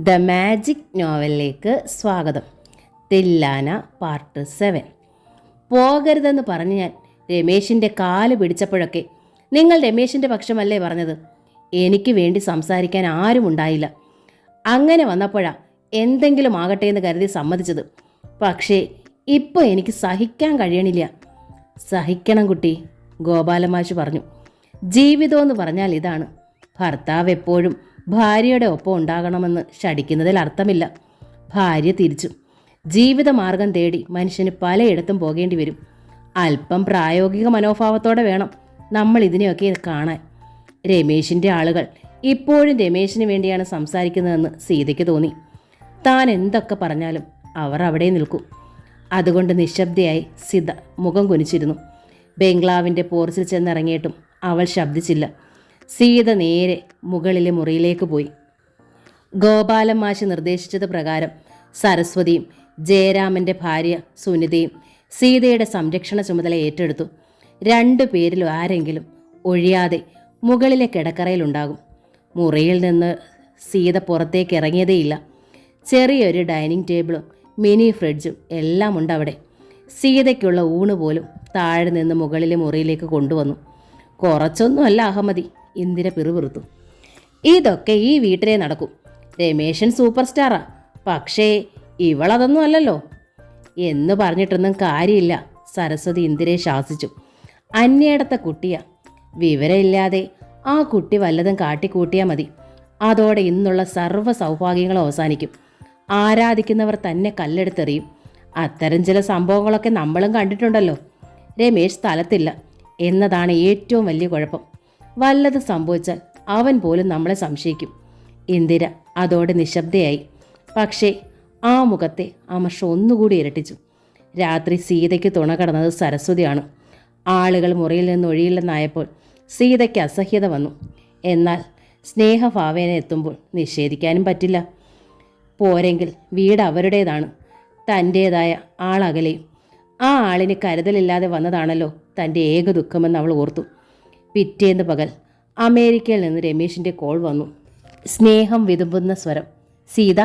The magic നോവലിലേക്ക് സ്വാഗതം. തില്ലാന part 7. പോകരുതെന്ന് പറഞ്ഞ് ഞാൻ രമേശിൻ്റെ കാല് പിടിച്ചപ്പോഴൊക്കെ നിങ്ങൾ രമേശിൻ്റെ പക്ഷമല്ലേ പറഞ്ഞത്? എനിക്ക് വേണ്ടി സംസാരിക്കാൻ ആരും ഉണ്ടായില്ല. അങ്ങനെ വന്നപ്പോഴാ എന്തെങ്കിലും ആകട്ടെ എന്ന് കരുതി സമ്മതിച്ചത്. പക്ഷേ ഇപ്പോൾ എനിക്ക് സഹിക്കാൻ കഴിയണില്ല. സഹിക്കണം കുട്ടി, ഗോപാലമാഷ് പറഞ്ഞു. ജീവിതമെന്ന് പറഞ്ഞാൽ ഇതാണ്. ഭർത്താവ് എപ്പോഴും ഭാര്യയുടെ ഒപ്പം ഉണ്ടാകണമെന്ന് ശടിക്കുന്നതിൽ അർത്ഥമില്ല. ഭാര്യ തിരിച്ചു. ജീവിതമാർഗം തേടി മനുഷ്യന് പലയിടത്തും പോകേണ്ടി വരും. അല്പം പ്രായോഗിക മനോഭാവത്തോടെ വേണം നമ്മൾ ഇതിനെയൊക്കെ കാണാൻ. രമേശിൻ്റെ ആളുകൾ ഇപ്പോഴും രമേശിന് വേണ്ടിയാണ് സംസാരിക്കുന്നതെന്ന് സീതയ്ക്ക് തോന്നി. താൻ എന്തൊക്കെ പറഞ്ഞാലും അവർ അവിടെ നിൽക്കും. അതുകൊണ്ട് നിശബ്ദയായി സീത മുഖം കുനിച്ചിരുന്നു. ബംഗ്ലാവിൻ്റെ പോർച്ചിൽ ചെന്നിറങ്ങിയിട്ടും അവൾ ശബ്ദിച്ചില്ല. സീത നേരെ മുകളിലെ മുറിയിലേക്ക് പോയി. ഗോപാലൻ മാഷ് നിർദ്ദേശിച്ചത് പ്രകാരം സരസ്വതിയും ജയരാമൻ്റെ ഭാര്യ സുനിതയും സീതയുടെ സംരക്ഷണ ചുമതല ഏറ്റെടുത്തു. 2 പേരിൽ ആരെങ്കിലും ഒഴിയാതെ മുകളിലെ കിടക്കറയിലുണ്ടാകും. മുറിയിൽ നിന്ന് സീത പുറത്തേക്ക് ഇറങ്ങിയതേയില്ല. ചെറിയൊരു ഡൈനിങ് ടേബിളും മിനി ഫ്രിഡ്ജും എല്ലാം ഉണ്ട് അവിടെ. സീതയ്ക്കുള്ള ഊണ് പോലും താഴെ നിന്ന് മുകളിലെ മുറിയിലേക്ക് കൊണ്ടുവന്നു. കുറച്ചൊന്നുമല്ല അഹമ്മദി, ഇന്ദിര പിറുപിറുത്തു. ഇതൊക്കെ ഈ വീട്ടിലേ നടക്കും. രമേശൻ സൂപ്പർ സ്റ്റാറാ, പക്ഷേ ഇവളതൊന്നും അല്ലല്ലോ എന്ന് പറഞ്ഞിട്ടൊന്നും കാര്യമില്ല. സരസ്വതി ഇന്ദിരയെ ശാസിച്ചു. അന്യയിടത്തെ കുട്ടിയാ. വിവരമില്ലാതെ ആ കുട്ടി വല്ലതും കാട്ടിക്കൂട്ടിയാൽ മതി. അതോടെ ഇന്നുള്ള സർവ്വ സൗഭാഗ്യങ്ങളും അവസാനിക്കും. ആരാധിക്കുന്നവർ തന്നെ കല്ലെടുത്തെറിയും. അത്തരം ചില സംഭവങ്ങളൊക്കെ നമ്മളും കണ്ടിട്ടുണ്ടല്ലോ. രമേശ് സ്ഥലത്തില്ല എന്നതാണ് ഏറ്റവും വലിയ കുഴപ്പം. വല്ലത് സംഭവിച്ചാൽ അവൻ പോലും നമ്മളെ സംശയിക്കും. ഇന്ദിര അതോടെ നിശബ്ദയായി. പക്ഷേ ആ മുഖത്തെ അമർഷ ഒന്നുകൂടി ഇരട്ടിച്ചു. രാത്രി സീതയ്ക്ക് തുണ കടന്നത് സരസ്വതിയാണ്. ആളുകൾ മുറിയിൽ നിന്ന് ഒഴിയില്ലെന്നായപ്പോൾ സീതയ്ക്ക് അസഹ്യത വന്നു. എന്നാൽ സ്നേഹഭാവേന എത്തുമ്പോൾ നിഷേധിക്കാനും പറ്റില്ല. പോരെങ്കിൽ വീട് അവരുടേതാണ്. തൻ്റേതായ ആളകലെയും. ആ ആളിന് കരുതലില്ലാതെ വന്നതാണല്ലോ തൻ്റെ ഏക ദുഃഖമെന്ന് അവൾ ഓർത്തു. പിറ്റേന്ന് പകൽ അമേരിക്കയിൽ നിന്ന് രമേശിൻ്റെ കോൾ വന്നു. സ്നേഹം വിതുമ്പുന്ന സ്വരം. സീത,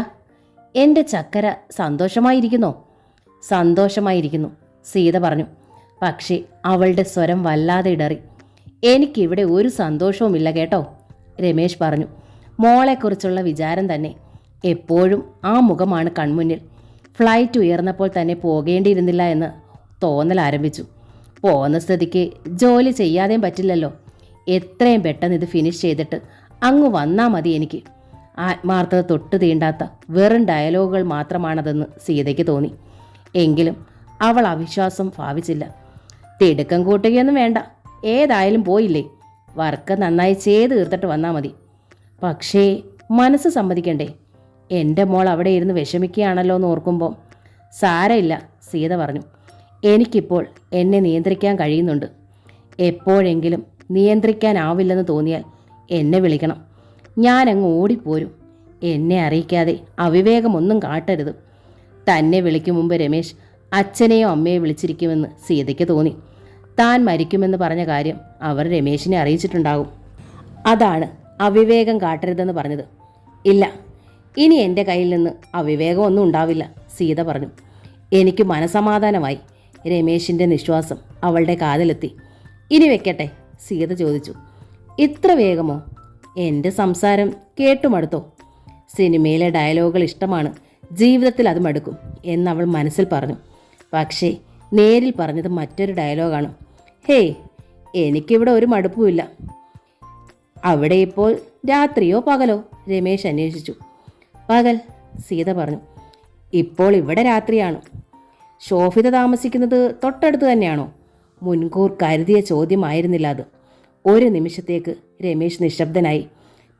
എൻ്റെ ചക്കര സന്തോഷമായിരിക്കുന്നോ? സന്തോഷമായിരിക്കുന്നു, സീത പറഞ്ഞു. പക്ഷേ അവളുടെ സ്വരം വല്ലാതെ ഇടറി. എനിക്കിവിടെ ഒരു സന്തോഷവുമില്ല കേട്ടോ, രമേശ് പറഞ്ഞു. മോളെക്കുറിച്ചുള്ള വിചാരം തന്നെ. എപ്പോഴും ആ മുഖമാണ് കൺമുന്നിൽ. ഫ്ലൈറ്റ് ഉയർന്നപ്പോൾ തന്നെ പോകേണ്ടിയിരുന്നില്ല എന്ന് തോന്നൽ ആരംഭിച്ചു. പോന്ന സ്ഥിതിക്ക് ജോലി ചെയ്യാതെയും പറ്റില്ലല്ലോ. എത്രയും പെട്ടെന്ന് ഇത് ഫിനിഷ് ചെയ്തിട്ട് അങ്ങ് വന്നാൽ മതി എനിക്ക്. ആത്മാർത്ഥത തൊട്ട് തീണ്ടാത്ത വെറും ഡയലോഗുകൾ മാത്രമാണതെന്ന് സീതയ്ക്ക് തോന്നി. എങ്കിലും അവൾ അവിശ്വാസം ഭാവിച്ചില്ല. തിടുക്കം കൂട്ടുകയൊന്നും വേണ്ട, ഏതായാലും പോയില്ലേ, വർക്ക് നന്നായി ചെയ്ത് തീർത്തിട്ട് വന്നാൽ മതി. പക്ഷേ മനസ്സ് സമ്മതിക്കണ്ടേ? എൻ്റെ മോൾ അവിടെ ഇരുന്ന് വിഷമിക്കുകയാണല്ലോ എന്ന് ഓർക്കുമ്പോൾ. സാരമില്ല, സീത പറഞ്ഞു. എനിക്കിപ്പോൾ എന്നെ നിയന്ത്രിക്കാൻ കഴിയുന്നുണ്ട്. എപ്പോഴെങ്കിലും നിയന്ത്രിക്കാനാവില്ലെന്ന് തോന്നിയാൽ എന്നെ വിളിക്കണം. ഞാനങ്ങ് ഓടിപ്പോരും. എന്നെ അറിയിക്കാതെ അവിവേകമൊന്നും കാട്ടരുത്. തന്നെ വിളിക്കും മുമ്പ് രമേശ് അച്ഛനെയോ അമ്മയോ വിളിച്ചിരിക്കുമെന്ന് സീതയ്ക്ക് തോന്നി. താൻ മരിക്കുമെന്ന് പറഞ്ഞ കാര്യം അവർ രമേശിനെ അറിയിച്ചിട്ടുണ്ടാകും. അതാണ് അവിവേകം കാട്ടരുതെന്ന് പറഞ്ഞത്. ഇല്ല, ഇനി എൻ്റെ കയ്യിൽ നിന്ന് അവിവേകമൊന്നും ഉണ്ടാവില്ല, സീത പറഞ്ഞു. എനിക്ക് മനസമാധാനമായി. രമേശിൻ്റെ നിശ്വാസം അവളുടെ കാതിലെത്തി. ഇനി വെക്കട്ടെ, സീത ചോദിച്ചു. ഇത്ര വേഗമോ? എൻ്റെ സംസാരം കേട്ടുമടുത്തോ? സിനിമയിലെ ഡയലോഗുകൾ ഇഷ്ടമാണ്, ജീവിതത്തിൽ അത് മടുക്കും എന്നവൾ മനസ്സിൽ പറഞ്ഞു. പക്ഷേ നേരിൽ പറഞ്ഞത് മറ്റൊരു ഡയലോഗാണ്. ഹേയ്, എനിക്കിവിടെ ഒരു മടുപ്പുമില്ല. അവിടെ ഇപ്പോൾ രാത്രിയോ പകലോ? രമേശ് അന്വേഷിച്ചു. പകൽ, സീത പറഞ്ഞു. ഇപ്പോൾ ഇവിടെ രാത്രിയാണ്. ശോഭിത താമസിക്കുന്നത് തൊട്ടടുത്ത് തന്നെയാണോ? മുൻകൂർ കരുതിയ ചോദ്യമായിരുന്നില്ല അത്. ഒരു നിമിഷത്തേക്ക് രമേശ് നിശബ്ദനായി.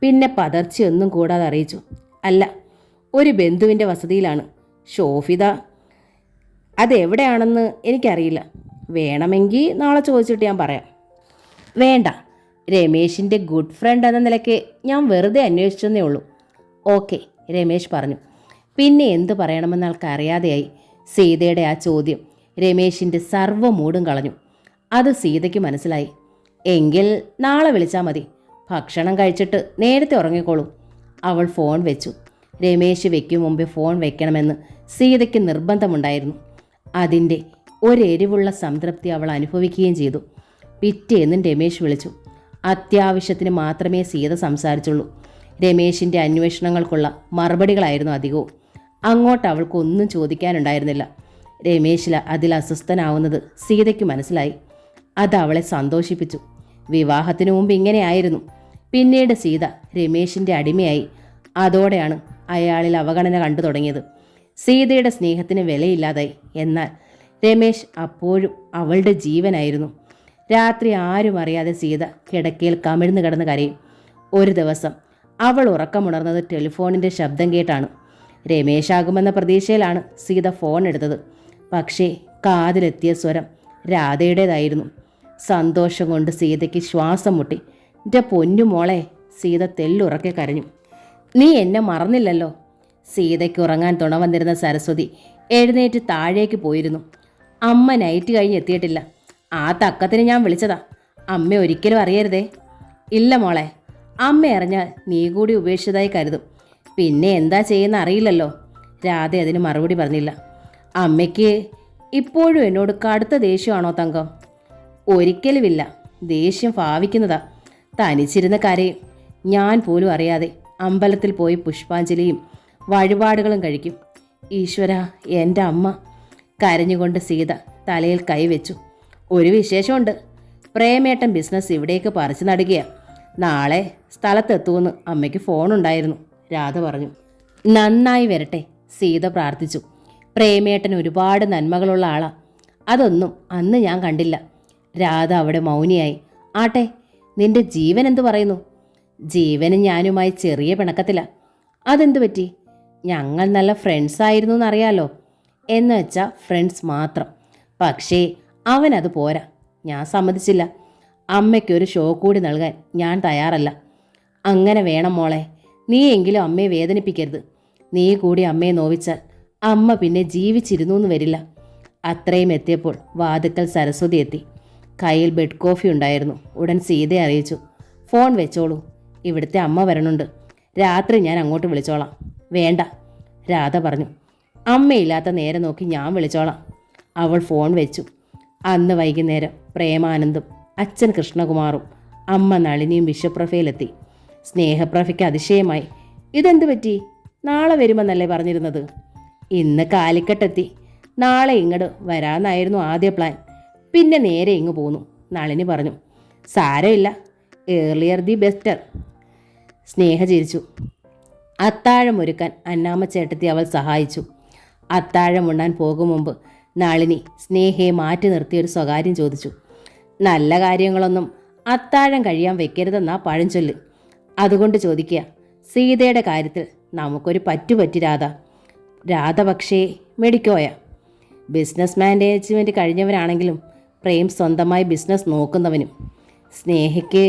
പിന്നെ പതർച്ചയൊന്നും കൂടാതെ അറിയിച്ചു. അല്ല, ഒരു ബന്ധുവിൻ്റെ വസതിയിലാണ്. ശോഭിത അതെവിടെയാണെന്ന് എനിക്കറിയില്ല. വേണമെങ്കിൽ നാളെ ചോദിച്ചിട്ട് ഞാൻ പറയാം. വേണ്ട, രമേശിൻ്റെ ഗുഡ് ഫ്രണ്ട് എന്ന നിലയ്ക്ക് ഞാൻ വെറുതെ അന്വേഷിച്ചെന്നേ ഉള്ളൂ. ഓക്കെ, രമേശ് പറഞ്ഞു. പിന്നെ എന്തു പറയണമെന്ന് ആൾക്ക് അറിയാതെയായി. സീതയുടെ ആ ചോദ്യം രമേശിൻ്റെ സർവ്വ മൂടും കളഞ്ഞു. അത് സീതയ്ക്ക് മനസ്സിലായി. എങ്കിൽ നാളെ വിളിച്ചാൽ മതി. ഭക്ഷണം കഴിച്ചിട്ട് നേരത്തെ ഉറങ്ങിക്കോളൂ. അവൾ ഫോൺ വെച്ചു. രമേശ് വെക്കും മുമ്പേ ഫോൺ വെക്കണമെന്ന് സീതയ്ക്ക് നിർബന്ധമുണ്ടായിരുന്നു. അതിൻ്റെ ഒരെരിവുള്ള സംതൃപ്തി അവൾ അനുഭവിക്കുകയും ചെയ്തു. പിറ്റേന്നും രമേശ് വിളിച്ചു. അത്യാവശ്യത്തിന് മാത്രമേ സീത സംസാരിച്ചുള്ളൂ. രമേശിൻ്റെ അന്വേഷണങ്ങൾക്കുള്ള മറുപടികളായിരുന്നു അധികവും. അങ്ങോട്ട് അവൾക്കൊന്നും ചോദിക്കാനുണ്ടായിരുന്നില്ല. രമേശിൽ അതിൽ അസ്വസ്ഥനാവുന്നത് സീതയ്ക്ക് മനസ്സിലായി. അത് അവളെ സന്തോഷിപ്പിച്ചു. വിവാഹത്തിനു മുമ്പ് ഇങ്ങനെയായിരുന്നു. പിന്നീട് സീത രമേശിൻ്റെ അടിമയായി. അതോടെയാണ് അയാളിൽ അവഗണന കണ്ടു തുടങ്ങിയത്. സീതയുടെ സ്നേഹത്തിന് വിലയില്ലാതായി. എന്നാൽ രമേശ് അപ്പോഴും അവളുടെ ജീവനായിരുന്നു. രാത്രി ആരും അറിയാതെ സീത കിടക്കയിൽ കമിഴ്ന്നു കിടന്ന് കരയും. ഒരു ദിവസം അവൾ ഉറക്കമുണർന്നത് ടെലിഫോണിൻ്റെ ശബ്ദം കേട്ടാണ്. രമേശാകുമെന്ന പ്രതീക്ഷയിലാണ് സീത ഫോൺ എടുത്തത്. പക്ഷേ കാതിലെത്തിയ സ്വരം രാധയുടേതായിരുന്നു. സന്തോഷം കൊണ്ട് സീതയ്ക്ക് ശ്വാസം മുട്ടി. എൻ്റെ പൊന്നു മോളെ, സീത തെല്ലുറക്കെ കരഞ്ഞു. നീ എന്നെ മറന്നില്ലല്ലോ. സീതയ്ക്ക് ഉറങ്ങാൻ തുണ വന്നിരുന്ന സരസ്വതി എഴുന്നേറ്റ് താഴേക്ക് പോയിരുന്നു. അമ്മ നൈറ്റ് കഴിഞ്ഞ് എത്തിയിട്ടില്ല. ആ തക്കത്തിന് ഞാൻ വിളിച്ചതാ. അമ്മ ഒരിക്കലും അറിയരുതേ. ഇല്ല മോളെ, അമ്മ അറിഞ്ഞാൽ നീ കൂടി ഉപേക്ഷിച്ചതായി കരുതും. പിന്നെ എന്താ ചെയ്യുന്ന അറിയില്ലല്ലോ. രാധ അതിന് മറുപടി പറഞ്ഞില്ല. അമ്മയ്ക്ക് ഇപ്പോഴും എന്നോട് കടുത്ത ദേഷ്യമാണോ തങ്കം? ഒരിക്കലുമില്ല. ദേഷ്യം ഭാവിക്കുന്നതാ. തനിച്ചിരുന്ന കരയും. ഞാൻ പോലും അറിയാതെ അമ്പലത്തിൽ പോയി പുഷ്പാഞ്ജലിയും വഴിപാടുകളും കഴിക്കും. ഈശ്വര, എൻ്റെ അമ്മ. കരഞ്ഞുകൊണ്ട് സീത തലയിൽ കൈവച്ചു. ഒരു വിശേഷമുണ്ട്. പ്രേമേട്ടൻ ബിസിനസ് ഇവിടേക്ക് പറിച്ചു നടുകയാണ്. നാളെ സ്ഥലത്തെത്തുമെന്ന് അമ്മയ്ക്ക് ഫോണുണ്ടായിരുന്നു, രാധ പറഞ്ഞു. നന്നായി വരട്ടെ, സീത പ്രാർത്ഥിച്ചു. പ്രേമേട്ടൻ ഒരുപാട് നന്മകളുള്ള ആളാ. അതൊന്നും അന്ന് ഞാൻ കണ്ടില്ല. രാധ അവിടെ മൗനിയായി. ആട്ടെ, നിന്റെ ജീവൻ എന്തു പറയുന്നു? ജീവനും ഞാനുമായി ചെറിയ പിണക്കത്തില. അതെന്തു പറ്റി? ഞങ്ങൾ നല്ല ഫ്രണ്ട്സ് ആയിരുന്നു എന്നറിയാലോ. എന്ന് വെച്ചാൽ ഫ്രണ്ട്സ് മാത്രം. പക്ഷേ അവനത് പോരാ. ഞാൻ സമ്മതിച്ചില്ല. അമ്മയ്ക്കൊരു ഷോ കൂടി നൽകാൻ ഞാൻ തയ്യാറല്ല. അങ്ങനെ വേണം മോളെ. നീ എങ്കിലും അമ്മയെ വേദനിപ്പിക്കരുത്. നീ കൂടി അമ്മയെ നോവിച്ചാൽ അമ്മ പിന്നെ ജീവിച്ചിരുന്നു എന്ന് വരില്ല. അത്രയും എത്തിയപ്പോൾ വാതുക്കൽ സരസ്വതി എത്തി. കയ്യിൽ ബെഡ് കോഫി ഉണ്ടായിരുന്നു. ഉടൻ സീതയെ അറിയിച്ചു. ഫോൺ വെച്ചോളൂ, ഇവിടുത്തെ അമ്മ വരണുണ്ട്. രാത്രി ഞാൻ അങ്ങോട്ട് വിളിച്ചോളാം. വേണ്ട, രാധ പറഞ്ഞു. അമ്മയില്ലാത്ത നേരം നോക്കി ഞാൻ വിളിച്ചോളാം. അവൾ ഫോൺ വെച്ചു. അന്ന് വൈകുന്നേരം പ്രേമാനന്ദും അച്ഛൻ കൃഷ്ണകുമാറും അമ്മ നളിനിയും വിശ്വപ്രഭയിലെത്തി. സ്നേഹപ്രഭയ്ക്ക് അതിശയമായി. ഇതെന്തു പറ്റി? നാളെ വരുമെന്നല്ലേ പറഞ്ഞിരുന്നത്? ഇന്ന് കാലിക്കട്ടെത്തി. നാളെ ഇങ്ങോട്ട് വരാമെന്നായിരുന്നു ആദ്യ പ്ലാൻ. പിന്നെ നേരെ ഇങ്ങ് പോന്നു, നളിനി പറഞ്ഞു. സാരമില്ല, ഏർലിയർ ദി ബെസ്റ്റർ. സ്നേഹ ചിരിച്ചു. അത്താഴം ഒരുക്കാൻ അന്നാമ്മച്ചേട്ടത്തി അവൾ സഹായിച്ചു. അത്താഴം ഉണ്ണാൻ പോകും മുമ്പ് നളിനി സ്നേഹയെ മാറ്റി നിർത്തിയൊരു സ്വകാര്യം ചോദിച്ചു. നല്ല കാര്യങ്ങളൊന്നും അത്താഴം കഴിയാൻ വെക്കരുതെന്നാ പഴഞ്ചൊല്ല്. അതുകൊണ്ട് ചോദിക്കുക, സീതയുടെ കാര്യത്തിൽ നമുക്കൊരു പറ്റുപറ്റി രാധ. രാധ പക്ഷേ മെഡിക്കോയ. ബിസിനസ് മാനേജ്മെൻറ്റ് കഴിഞ്ഞവരാണെങ്കിലും പ്രേം സ്വന്തമായി ബിസിനസ് നോക്കുന്നവനും. സ്നേഹയ്ക്ക്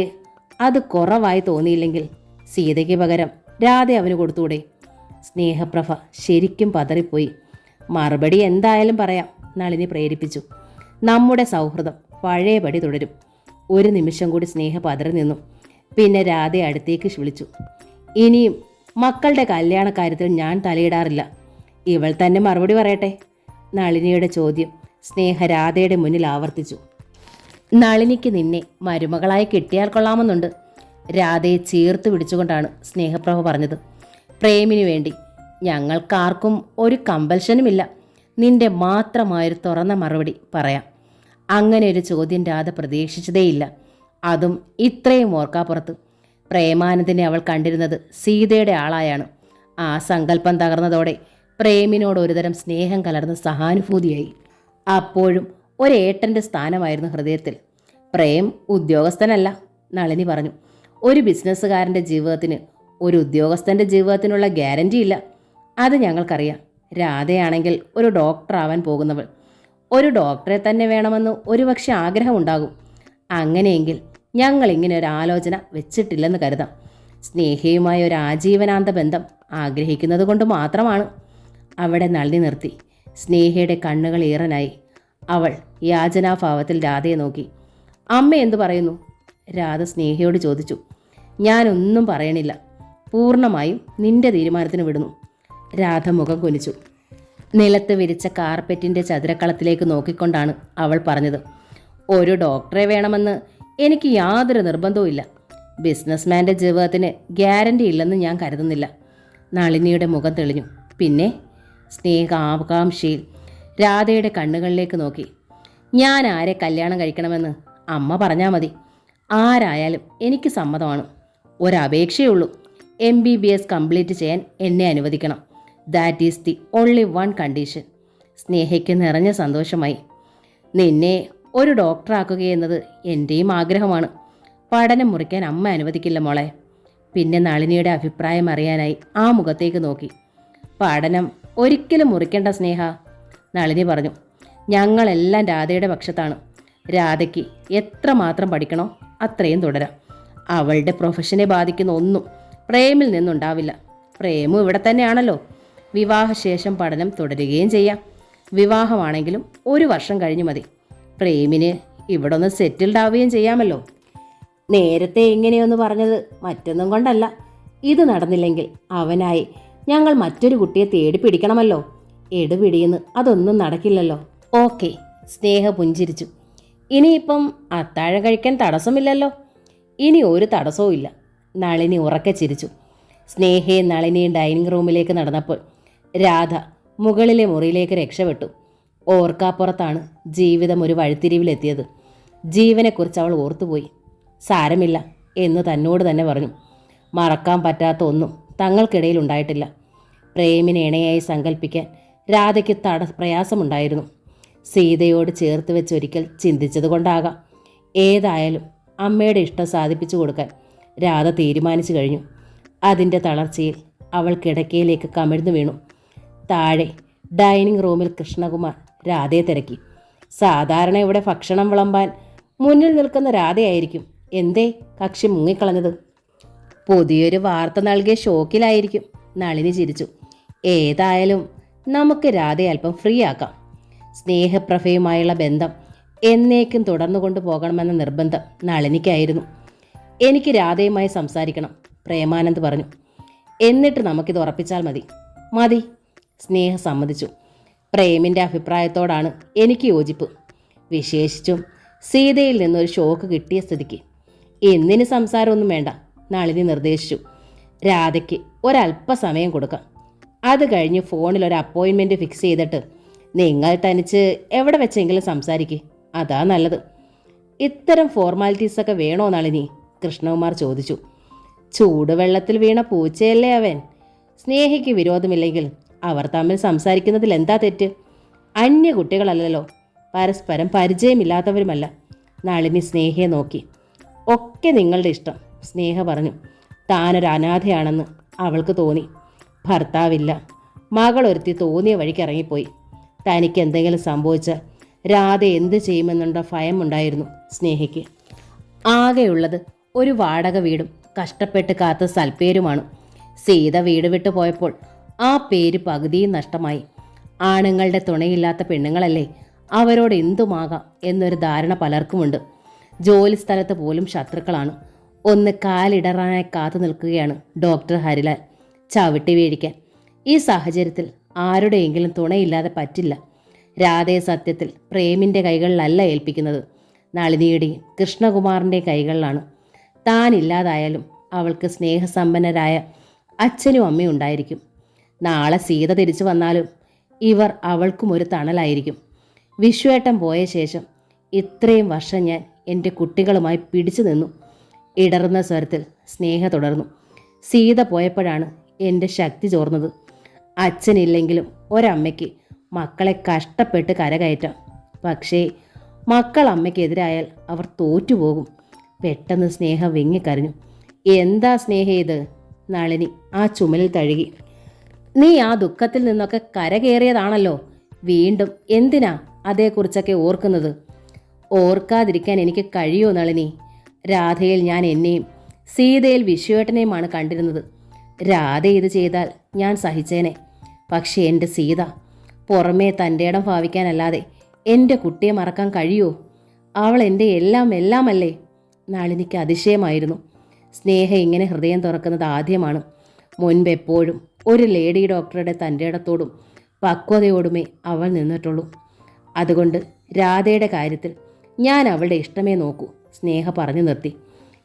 അത് കുറവായി തോന്നിയില്ലെങ്കിൽ സീതയ്ക്ക് പകരം രാധ അവന് കൊടുത്തൂടെ? സ്നേഹപ്രഭ ശരിക്കും പതറിപ്പോയി. മറുപടി എന്തായാലും പറയാം, നളിനി പ്രേരിപ്പിച്ചു. നമ്മുടെ സൗഹൃദം പഴയപടി തുടരും. ഒരു നിമിഷം കൂടി സ്നേഹ പതറി നിന്നു. പിന്നെ രാധയെ അടുത്തേക്ക് വിളിച്ചു. ഇനിയും മക്കളുടെ കല്യാണക്കാര്യത്തിൽ ഞാൻ തലയിടാറില്ല. ഇവൾ തന്നെ മറുപടി പറയട്ടെ. നളിനിയുടെ ചോദ്യം സ്നേഹ രാധയുടെ മുന്നിൽ ആവർത്തിച്ചു. നളിനിക്ക് നിന്നെ മരുമകളായി കിട്ടിയാൽ കൊള്ളാമെന്നുണ്ട്. രാധയെ ചേർത്ത് പിടിച്ചുകൊണ്ടാണ് സ്നേഹപ്രഭ പറഞ്ഞത്. പ്രേമിനു വേണ്ടി ഞങ്ങൾക്കാർക്കും ഒരു കമ്പൽഷനുമില്ല. നിന്റെ മാത്രമായൊരു തുറന്ന മറുപടി പറയാം. അങ്ങനെ ഒരു ചോദ്യം രാധ പ്രതീക്ഷിച്ചതേയില്ല. അതും ഇത്രയും ഓർക്കാപ്പുറത്ത്. പ്രേമാനന്ദിനെ അവൾ കണ്ടിരുന്നത് സീതയുടെ ആളായാണ്. ആ സങ്കല്പം തകർന്നതോടെ പ്രേമിനോട് ഒരുതരം സ്നേഹം കലർന്ന സഹാനുഭൂതിയായി. അപ്പോഴും ഒരേട്ടൻ്റെ സ്ഥാനമായിരുന്നു ഹൃദയത്തിൽ. പ്രേം ഉദ്യോഗസ്ഥനല്ല, നളിനി പറഞ്ഞു. ഒരു ബിസിനസ്സുകാരൻ്റെ ജീവിതത്തിന് ഒരു ഉദ്യോഗസ്ഥൻ്റെ ജീവിതത്തിനുള്ള ഗ്യാരൻ്റി ഇല്ല. അത് ഞങ്ങൾക്കറിയാം. രാധയാണെങ്കിൽ ഒരു ഡോക്ടറാവാൻ പോകുന്നവൾ. ഒരു ഡോക്ടറെ തന്നെ വേണമെന്ന് ഒരുപക്ഷെ ആഗ്രഹമുണ്ടാകും. അങ്ങനെയെങ്കിൽ ഞങ്ങൾ ഇങ്ങനെ ഒരു ആലോചന വെച്ചിട്ടില്ലെന്ന് കരുതാം. സ്നേഹയുമായ ഒരു ആജീവനാന്ത ബന്ധം ആഗ്രഹിക്കുന്നത് കൊണ്ട് മാത്രമാണ്. അവിടെ നളിനി നിർത്തി. സ്നേഹയുടെ കണ്ണുകൾ ഈറനായി. അവൾ യാചനാഭാവത്തിൽ രാധയെ നോക്കി. അമ്മ എന്തു പറയുന്നു? രാധ സ്നേഹയോട് ചോദിച്ചു. ഞാനൊന്നും പറയണില്ല. പൂർണ്ണമായും നിന്റെ തീരുമാനത്തിന് വിടുന്നു. രാധ മുഖം കുനിച്ചു. നിലത്ത് വിരിച്ച കാർപ്പറ്റിൻ്റെ ചതുരക്കളത്തിലേക്ക് നോക്കിക്കൊണ്ടാണ് അവൾ പറഞ്ഞത്. ഒരു ഡോക്ടറെ വേണമെന്ന് എനിക്ക് യാതൊരു നിർബന്ധവുമില്ല. ബിസിനസ്മാൻ്റെ ജീവിതത്തിന് ഗ്യാരണ്ടി ഇല്ലെന്ന് ഞാൻ കരുതുന്നില്ല. നളിനിയുടെ മുഖം തെളിഞ്ഞു. പിന്നെ സ്നേഹാകാംക്ഷയിൽ രാധയുടെ കണ്ണുകളിലേക്ക് നോക്കി. ഞാൻ ആരെ കല്യാണം കഴിക്കണമെന്ന് അമ്മ പറഞ്ഞാൽ മതി. ആരായാലും എനിക്ക് സമ്മതമാണ്. ഒരപേക്ഷയുള്ളൂ, MBBS കംപ്ലീറ്റ് ചെയ്യാൻ എന്നെ അനുവദിക്കണം. That is the only one condition. സ്നേഹയ്ക്ക് നിറഞ്ഞ സന്തോഷമായി. നിന്നെ ഒരു ഡോക്ടറാക്കുകയെന്നത് എൻ്റെയും ആഗ്രഹമാണ്. പഠനം മുറിക്കാൻ അമ്മ അനുവദിക്കില്ല മോളെ. പിന്നെ നളിനിയുടെ അഭിപ്രായം അറിയാനായി ആ മുഖത്തേക്ക് നോക്കി. പഠനം ഒരിക്കലും മുറിക്കേണ്ട സ്നേഹ, നളിനി പറഞ്ഞു. ഞങ്ങളെല്ലാം രാധയുടെ പക്ഷത്താണ്. രാധയ്ക്ക് എത്രമാത്രം പഠിക്കണോ അത്രയും തുടരാം. അവളുടെ പ്രൊഫഷനെ ബാധിക്കുന്ന ഒന്നും പ്രേമിൽ നിന്നുണ്ടാവില്ല. പ്രേമും ഇവിടെ തന്നെയാണല്ലോ. വിവാഹശേഷം പഠനം തുടരുകയും ചെയ്യാം. വിവാഹമാണെങ്കിലും 1 വർഷം കഴിഞ്ഞു മതി. പ്രേമിന് ഇവിടെ ഒന്ന് സെറ്റിൽഡ് ആവുകയും ചെയ്യാമല്ലോ. നേരത്തെ ഇങ്ങനെയൊന്ന് പറഞ്ഞത് മറ്റൊന്നും കൊണ്ടല്ല. ഇത് നടന്നില്ലെങ്കിൽ അവനായി ഞങ്ങൾ മറ്റൊരു കുട്ടിയെ തേടി പിടിക്കണമല്ലോ. എടുപിടിയെന്ന് അതൊന്നും നടക്കില്ലല്ലോ. ഓക്കെ, സ്നേഹ പുഞ്ചിരിച്ചു. ഇനിയിപ്പം അത്താഴം കഴിക്കാൻ തടസ്സമില്ലല്ലോ. ഇനി ഒരു തടസ്സവും ഇല്ല. നളിനി ഉറക്കെ ചിരിച്ചു. സ്നേഹയും നളിനിയും ഡൈനിങ് റൂമിലേക്ക് നടന്നപ്പോൾ രാധ മുകളിലെ മുറിയിലേക്ക് രക്ഷപ്പെട്ടു. ഓർക്കാപ്പുറത്താണ് ജീവിതം ഒരു വഴിത്തിരിവിലെത്തിയത്. ജീവനെക്കുറിച്ച് അവൾ ഓർത്തുപോയി. സാരമില്ല എന്ന് തന്നോട് തന്നെ പറഞ്ഞു. മറക്കാൻ പറ്റാത്ത ഒന്നും തങ്ങൾക്കിടയിൽ ഉണ്ടായിട്ടില്ല. പ്രേമിനെ ഇണയായി സങ്കല്പിക്കാൻ രാധയ്ക്ക് പ്രയാസമുണ്ടായിരുന്നു. സീതയോട് ചേർത്ത് വെച്ചൊരിക്കൽ ചിന്തിച്ചതുകൊണ്ടാകാം. ഏതായാലും അമ്മയുടെ ഇഷ്ടം സാധിപ്പിച്ചു കൊടുക്കാൻ രാധ തീരുമാനിച്ചു കഴിഞ്ഞു. അതിൻ്റെ തളർച്ചയിൽ അവൾ കിടക്കയിലേക്ക് കമിഴ്ന്നു വീണു. താഴെ ഡൈനിങ് റൂമിൽ കൃഷ്ണകുമാർ രാധയെ തിരക്കി. സാധാരണ ഇവിടെ ഭക്ഷണം വിളമ്പാൻ മുന്നിൽ നിൽക്കുന്ന രാധയായിരിക്കും. എന്തേ കക്ഷി മുങ്ങിക്കളഞ്ഞത്? പുതിയൊരു വാർത്ത നൽകിയ ഷോക്കിലായിരിക്കും. നളിനി ചിരിച്ചു. ഏതായാലും നമുക്ക് രാധയെ അല്പം ഫ്രീ ആക്കാം. സ്നേഹപ്രഭയുമായുള്ള ബന്ധം എന്നേക്കും തുടർന്നു കൊണ്ടുപോകണമെന്ന നിർബന്ധം നളിനിക്കായിരുന്നു. എനിക്ക് രാധയുമായി സംസാരിക്കണം, പ്രേമാനന്ദ് പറഞ്ഞു. എന്നിട്ട് നമുക്കിത് ഉറപ്പിച്ചാൽ മതി. മതി, സ്നേഹ സമ്മതിച്ചു. പ്രേമിൻ്റെ അഭിപ്രായത്തോടാണ് എനിക്ക് യോജിപ്പ്. വിശേഷിച്ചും സീതയിൽ നിന്നൊരു ഷോക്ക് കിട്ടിയ സ്ഥിതിക്ക് എന്തിന് സംസാരമൊന്നും വേണ്ട, നളിനി നിർദ്ദേശിച്ചു. രാധയ്ക്ക് ഒരല്പസമയം കൊടുക്കാം. അത് കഴിഞ്ഞ് ഫോണിൽ ഒരു അപ്പോയിൻമെൻറ്റ് ഫിക്സ് ചെയ്തിട്ട് നിങ്ങൾ തനിച്ച് എവിടെ വെച്ചെങ്കിലും സംസാരിക്കുക. അതാ നല്ലത്. ഇത്തരം ഫോർമാലിറ്റീസൊക്കെ വേണോ നളിനി? കൃഷ്ണകുമാർ ചോദിച്ചു. ചൂടുവെള്ളത്തിൽ വീണ പൂച്ചയല്ലേ അവൻ. സ്നേഹയ്ക്ക് വിരോധമില്ലെങ്കിൽ അവർ തമ്മിൽ സംസാരിക്കുന്നതിൽ എന്താ തെറ്റ്? അന്യ കുട്ടികളല്ലല്ലോ, പരസ്പരം പരിചയമില്ലാത്തവരുമല്ല. നളിനി സ്നേഹയെ നോക്കി. ഒക്കെ നിങ്ങളുടെ ഇഷ്ടം, സ്നേഹ പറഞ്ഞു. താനൊരു അനാഥയാണെന്ന് അവൾക്ക് തോന്നി. ഭർത്താവില്ല, മകളൊരുത്തി തോന്നിയ വഴിക്ക് ഇറങ്ങിപ്പോയി. തനിക്ക് എന്തെങ്കിലും സംഭവിച്ചാൽ രാധ എന്ത് ചെയ്യുമെന്നുള്ള ഭയമുണ്ടായിരുന്നു സ്നേഹയ്ക്ക്. ആകെയുള്ളത് ഒരു വാടക വീടും കഷ്ടപ്പെട്ട് കാത്ത സൽപ്പേരുമാണ്. സീത വീട് വിട്ടു പോയപ്പോൾ ആ പേര് പകുതിയും നഷ്ടമായി. ആണുങ്ങളുടെ തുണയില്ലാത്ത പെണ്ണുങ്ങളല്ലേ, അവരോട് എന്തുമാകാം എന്നൊരു ധാരണ പലർക്കുമുണ്ട്. ജോലി സ്ഥലത്ത് പോലും ശത്രുക്കളാണ്. ഒന്ന് കാലിടറാനായി കാത്തു നിൽക്കുകയാണ് ഡോക്ടർ ഹരിലാൽ, ചവിട്ടി വീഴിക്കാൻ. ഈ സാഹചര്യത്തിൽ ആരുടെയെങ്കിലും തുണയില്ലാതെ പറ്റില്ല. രാധയെ സത്യത്തിൽ പ്രേമിൻ്റെ കൈകളിലല്ല ഏൽപ്പിക്കുന്നത്, നളിനിയുടെയും കൃഷ്ണകുമാറിൻ്റെ കൈകളിലാണ്. താനില്ലാതായാലും അവൾക്ക് സ്നേഹസമ്പന്നരായ അച്ഛനും അമ്മയും ഉണ്ടായിരിക്കും. നാളെ സീത തിരിച്ചു വന്നാലും ഇവർ അവൾക്കും ഒരു തണലായിരിക്കും. വിശ്വേട്ടൻ പോയ ശേഷം ഇത്രയും വർഷം ഞാൻ എൻ്റെ കുട്ടികളുമായി പിടിച്ചു നിന്നു. ഇടറുന്ന സ്വരത്തിൽ സ്നേഹ തുടർന്നു. സീത പോയപ്പോഴാണ് എൻ്റെ ശക്തി ചോർന്നത്. അച്ഛനില്ലെങ്കിലും ഒരമ്മയ്ക്ക് മക്കളെ കഷ്ടപ്പെട്ട് കരകയറ്റാം. പക്ഷേ മക്കൾ അമ്മയ്ക്കെതിരായാൽ അവർ തോറ്റുപോകും. പെട്ടെന്ന് സ്നേഹ വിങ്ങിക്കരഞ്ഞു. എന്താ സ്നേഹ ഇത്? നളിനി ആ ചുമലിൽ തഴുകി. നീ ആ ദുഃഖത്തിൽ നിന്നൊക്കെ കരകയറിയതാണല്ലോ. വീണ്ടും എന്തിനാ അതേക്കുറിച്ചൊക്കെ ഓർക്കുന്നത്? ഓർക്കാതിരിക്കാൻ എനിക്ക് കഴിയുമോ നളിനി? രാധയിൽ ഞാൻ എന്നെയും സീതയിൽ വിശ്വേട്ടനെയുമാണ് കണ്ടിരുന്നത്. രാധ ഇത് ചെയ്താൽ ഞാൻ സഹിച്ചേനെ. പക്ഷേ എൻ്റെ സീത പുറമേ തൻ്റെ ഇടം ഭാവിക്കാനല്ലാതെ എൻ്റെ കുട്ടിയെ മറക്കാൻ കഴിയുമോ? അവൾ എൻ്റെ എല്ലാം എല്ലാമല്ലേ? നളിനിക്ക് അതിശയമായിരുന്നു. സ്നേഹ ഇങ്ങനെ ഹൃദയം തുറക്കുന്നത് ആദ്യമാണ്. മുൻപെപ്പോഴും ഒരു ലേഡി ഡോക്ടറുടെ തൻ്റെ ഇടത്തോടും പക്വതയോടുമേ അവൾ നിന്നിട്ടുള്ളൂ. അതുകൊണ്ട് രാധയുടെ കാര്യത്തിൽ ഞാൻ അവളുടെ ഇഷ്ടമേ നോക്കൂ. സ്നേഹ പറഞ്ഞു നിർത്തി.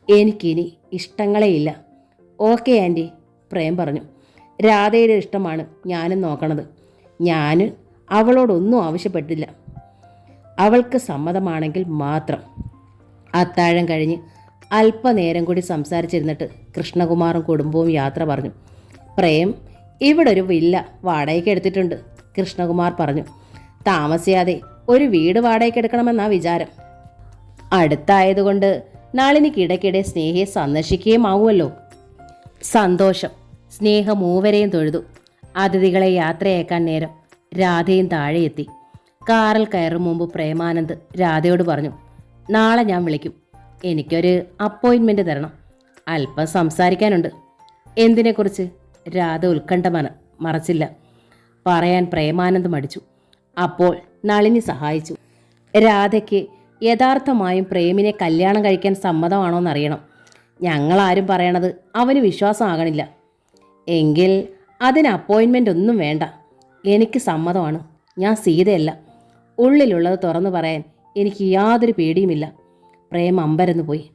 എനിക്കിനി ഇഷ്ടങ്ങളെയില്ല. ഓക്കെ ആൻറ്റി, പ്രേം പറഞ്ഞു. രാധയുടെ ഇഷ്ടമാണ് ഞാനും നോക്കണത്. ഞാൻ അവളോടൊന്നും ആവശ്യപ്പെട്ടില്ല. അവൾക്ക് സമ്മതമാണെങ്കിൽ മാത്രം. അത്താഴം കഴിഞ്ഞ് അല്പനേരം കൂടി സംസാരിച്ചിരുന്നിട്ട് കൃഷ്ണകുമാറും കുടുംബവും യാത്ര പറഞ്ഞു. പ്രേം ഇവിടെ ഒരു വില്ല വാടകയ്ക്ക് എടുത്തിട്ടുണ്ട്, കൃഷ്ണകുമാർ പറഞ്ഞു. താമസിയാതെ ഒരു വീട് വാടകയ്ക്ക് എടുക്കണമെന്നാ വിചാരം. അടുത്തായതുകൊണ്ട് നാളിനിക്കിടയ്ക്കിടെ സ്നേഹയെ സന്ദർശിക്കുകയും ആവുമല്ലോ. സന്തോഷം. സ്നേഹ മൂവരെയും തൊഴുതു. അതിഥികളെ യാത്രയേക്കാൻ നേരം രാധയും താഴെ എത്തി. കാറിൽ കയറും മുമ്പ് പ്രേമാനന്ദ് രാധയോട് പറഞ്ഞു, നാളെ ഞാൻ വിളിക്കും. എനിക്കൊരു അപ്പോയിൻമെൻറ്റ് തരണം. അല്പം സംസാരിക്കാനുണ്ട്. എന്തിനെക്കുറിച്ച്? രാധ ഉത്കണ്ഠ മറച്ചില്ല. പറയാൻ പ്രേമാനന്ദ് മടിച്ചു. അപ്പോൾ നളിനി സഹായിച്ചു. രാധയ്ക്ക് യഥാർത്ഥമായും പ്രേമിനെ കല്യാണം കഴിക്കാൻ സമ്മതമാണോന്നറിയണം. ഞങ്ങളാരും പറയണത് അവന് വിശ്വാസമാകണില്ല. എങ്കിൽ അതിന് അപ്പോയിൻമെൻ്റ് ഒന്നും വേണ്ട. എനിക്ക് സമ്മതമാണ്. ഞാൻ സീതയല്ല. ഉള്ളിലുള്ളത് തുറന്നു പറയാൻ എനിക്ക് യാതൊരു പേടിയുമില്ല. പ്രേം അമ്പരന്ന് പോയി.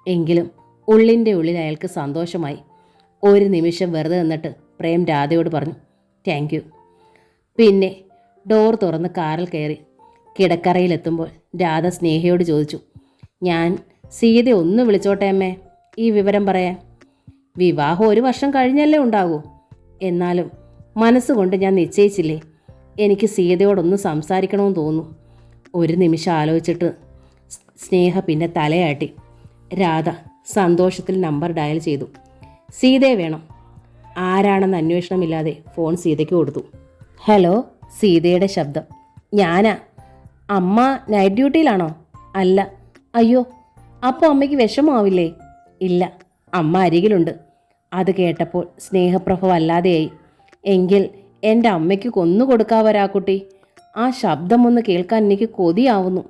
എങ്കിലും ഉള്ളിൻ്റെ ഉള്ളിൽ അയാൾക്ക് സന്തോഷമായി. ഒരു നിമിഷം വെറുതെ നിന്നിട്ട് പ്രേം രാധയോട് പറഞ്ഞു, താങ്ക് യു. പിന്നെ ഡോർ തുറന്ന് കാറിൽ കയറി. കിടക്കറയിലെത്തുമ്പോൾ രാധ സ്നേഹയോട് ചോദിച്ചു, ഞാൻ സീത ഒന്ന് വിളിച്ചോട്ടെ അമ്മേ, ഈ വിവരം പറയാൻ? വിവാഹം 1 വർഷം കഴിഞ്ഞല്ലേ ഉണ്ടാകൂ. എന്നാലും മനസ്സുകൊണ്ട് ഞാൻ നിശ്ചയിച്ചില്ലേ. എനിക്ക് സീതയോടൊന്ന് സംസാരിക്കണമെന്ന് തോന്നുന്നു. ഒരു നിമിഷം ആലോചിച്ചിട്ട് സ്നേഹ പിന്നെ തലയാട്ടി. രാധ സന്തോഷത്തിൽ നമ്പർ ഡയൽ ചെയ്തു. സീതയെ വേണം. ആരാണെന്ന് അന്വേഷണമില്ലാതെ ഫോൺ സീതയ്ക്ക് കൊടുത്തു. ഹലോ, സീതയുടെ ശബ്ദം. ഞാനാ. അമ്മ നൈറ്റ് ഡ്യൂട്ടിയിലാണോ? അല്ല. അയ്യോ, അപ്പോൾ അമ്മയ്ക്ക് വിഷമമാവില്ലേ? ഇല്ല, അമ്മ അരികിലുണ്ട്. അത് കേട്ടപ്പോൾ സ്നേഹപ്രഭ വല്ലാതെയായി. എങ്കിൽ എൻ്റെ അമ്മയ്ക്ക് കൊന്നു കൊടുക്കാവരാ കുട്ടി. ആ ശബ്ദമൊന്ന് കേൾക്കാൻ എനിക്ക് കൊതിയാവുന്നു.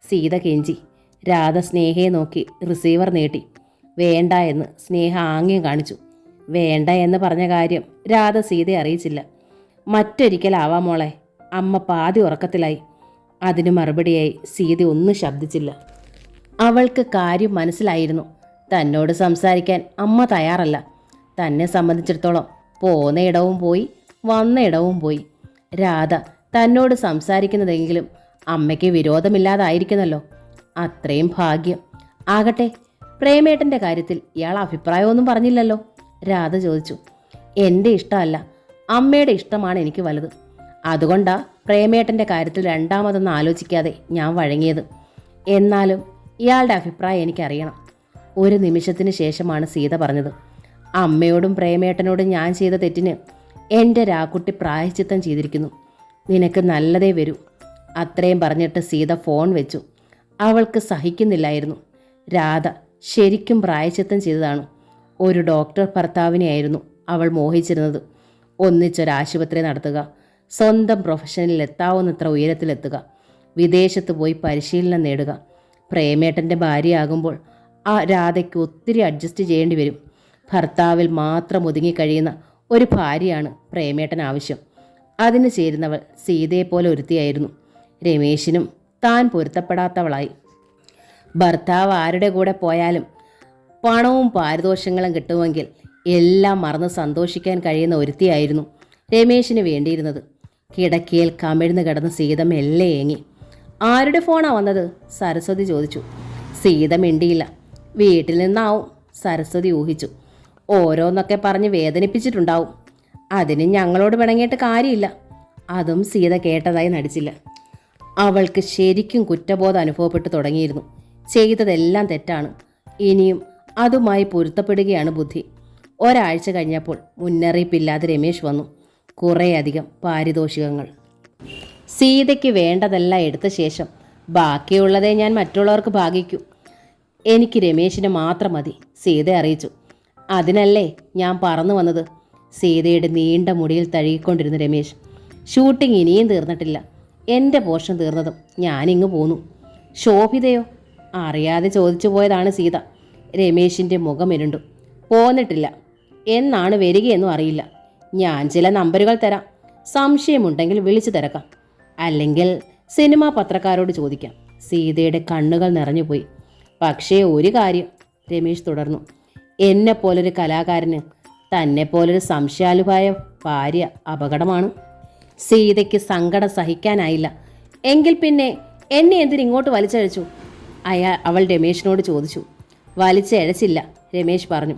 സീത കെഞ്ചി. രാധ സ്നേഹയെ നോക്കി റിസീവർ നീട്ടി. വേണ്ട എന്ന് സ്നേഹ ആംഗ്യം കാണിച്ചു. വേണ്ട എന്ന് പറഞ്ഞ കാര്യം രാധ സീതയെ അറിയിച്ചില്ല. മറ്റൊരിക്കലാവാം മോളെ. അമ്മ പാതി ഉറക്കത്തിലായി. അതിന് മറുപടിയായി സീത ഒന്നും ശബ്ദിച്ചില്ല. അവൾക്ക് കാര്യം മനസ്സിലായിരുന്നു. തന്നോട് സംസാരിക്കാൻ അമ്മ തയ്യാറല്ല. തന്നെ സംബന്ധിച്ചിടത്തോളം പോന്ന ഇടവും പോയി, വന്ന ഇടവും പോയി. രാധ തന്നോട് സംസാരിക്കുന്നതെങ്കിലും അമ്മയ്ക്ക് വിരോധമില്ലാതായിരിക്കുന്നല്ലോ. അത്രയും ഭാഗ്യം. ആകട്ടെ, പ്രേമേട്ടൻ്റെ കാര്യത്തിൽ ഇയാൾ അഭിപ്രായമൊന്നും പറഞ്ഞില്ലല്ലോ? രാധ ചോദിച്ചു. എൻ്റെ ഇഷ്ടമല്ല, അമ്മയുടെ ഇഷ്ടമാണ് എനിക്ക് വലുത്. അതുകൊണ്ടാ പ്രേമേട്ടൻ്റെ കാര്യത്തിൽ രണ്ടാമതൊന്നും ആലോചിക്കാതെ ഞാൻ വഴങ്ങിയത്. എന്നാലും ഇയാളുടെ അഭിപ്രായം എനിക്കറിയണം. ഒരു നിമിഷത്തിന് ശേഷമാണ് സീത പറഞ്ഞത്. അമ്മയോടും പ്രേമേട്ടനോടും ഞാൻ ചെയ്ത തെറ്റിന് എൻ്റെ രാക്കുട്ടി പ്രായശ്ചിത്തം ചെയ്തിരിക്കുന്നു. നിനക്ക് നല്ലതേ വരൂ. അത്രയും പറഞ്ഞിട്ട് സീത ഫോൺ വെച്ചു. അവൾക്ക് സഹിക്കുന്നില്ലായിരുന്നു. രാധ ശരിക്കും പ്രായശ്ചിത്തം ചെയ്തതാണ്. ഒരു ഡോക്ടർ ഭർത്താവിനെയായിരുന്നു അവൾ മോഹിച്ചിരുന്നത്. ഒന്നിച്ചൊരാശുപത്രി നടത്തുക, സ്വന്തം പ്രൊഫഷനിൽ എത്താവുന്നത്ര ഉയരത്തിലെത്തുക, വിദേശത്ത് പോയി പരിശീലനം നേടുക. പ്രേമേട്ടൻ്റെ ഭാര്യയാകുമ്പോൾ ആ രാധയ്ക്ക് ഒത്തിരി അഡ്ജസ്റ്റ് ചെയ്യേണ്ടി വരും. ഭർത്താവിൽ മാത്രം ഒതുങ്ങിക്കഴിയുന്ന ഒരു ഭാര്യയാണ് പ്രേമേട്ടൻ ആവശ്യം. അതിന് ചേരുന്നവൾ സീതയെപ്പോലെ ഒരുത്തിയായിരുന്നു. രമേശിനും താൻ പൊരുത്തപ്പെടാത്തവളായി. ഭർത്താവ് ആരുടെ കൂടെ പോയാലും പണവും പാരിതോഷങ്ങളും കിട്ടുമെങ്കിൽ എല്ലാം മറന്ന് സന്തോഷിക്കാൻ കഴിയുന്ന ഒരുത്തിയായിരുന്നു രമേശിന് വേണ്ടിയിരുന്നത്. കിടക്കയിൽ കമിഴ്ന്ന് കിടന്ന് സീത മെല്ലെ ഏങ്ങി. ആരുടെ ഫോണാ വന്നത്? സരസ്വതി ചോദിച്ചു. സീത മിണ്ടിയില്ല. വീട്ടിൽ നിന്നാവും, സരസ്വതി ഊഹിച്ചു. ഓരോന്നൊക്കെ പറഞ്ഞ് വേദനിപ്പിച്ചിട്ടുണ്ടാവും. അതിന് ഞങ്ങളോട് പിണങ്ങിയിട്ട് കാര്യമില്ല. അതും സീത കേട്ടതായി നടിച്ചില്ല. അവൾക്ക് ശരിക്കും കുറ്റബോധം അനുഭവപ്പെട്ടു തുടങ്ങിയിരുന്നു. ചെയ്തതെല്ലാം തെറ്റാണ്. ഇനിയും അതുമായി പൊരുത്തപ്പെടുകയാണ് ബുദ്ധി. ഒരാഴ്ച കഴിഞ്ഞപ്പോൾ മുന്നറിയിപ്പില്ലാതെ രമേശ് വന്നു. കുറേയധികം പാരിതോഷികങ്ങൾ. സീതയ്ക്ക് വേണ്ടതെല്ലാം എടുത്ത ശേഷം ബാക്കിയുള്ളതേ ഞാൻ മറ്റുള്ളവർക്ക് ഭാഗിക്കൂ. എനിക്ക് രമേശിനെ മാത്രം മതി, സീത അറിയിച്ചു. അതിനല്ലേ ഞാൻ പറന്നു വന്നത്? സീതയുടെ നീണ്ട മുടിയിൽ തഴുകിക്കൊണ്ടിരുന്ന രമേശ്. ഷൂട്ടിംഗ് ഇനിയും തീർന്നിട്ടില്ല. എൻ്റെ പോർഷൻ തീർന്നതും ഞാനിങ്ങ് പോന്നു. ശോഭിതയോ? അറിയാതെ ചോദിച്ചു പോയതാണ് സീത. രമേശിൻ്റെ മുഖം ഇരുണ്ടു. പോന്നിട്ടില്ല. എന്നാണ് വരികയെന്നും അറിയില്ല. ഞാൻ ചില നമ്പറുകൾ തരാം, സംശയമുണ്ടെങ്കിൽ വിളിച്ചു തിരക്കാം, അല്ലെങ്കിൽ സിനിമാ പത്രക്കാരോട് ചോദിക്കാം. സീതയുടെ കണ്ണുകൾ നിറഞ്ഞുപോയി. പക്ഷേ ഒരു കാര്യം, രമേശ് തുടർന്നു, എന്നെപ്പോലൊരു കലാകാരന് തന്നെപ്പോലൊരു സംശയാലുവായ ഭാര്യ അപകടമാണ്. സീതയ്ക്ക് സങ്കടം സഹിക്കാനായില്ല. എങ്കിൽ പിന്നെ എന്നെ എന്തിനിങ്ങോട്ട് വലിച്ചഴച്ചു? അവൾ രമേശിനോട് ചോദിച്ചു. വലിച്ചഴച്ചില്ല, രമേശ് പറഞ്ഞു.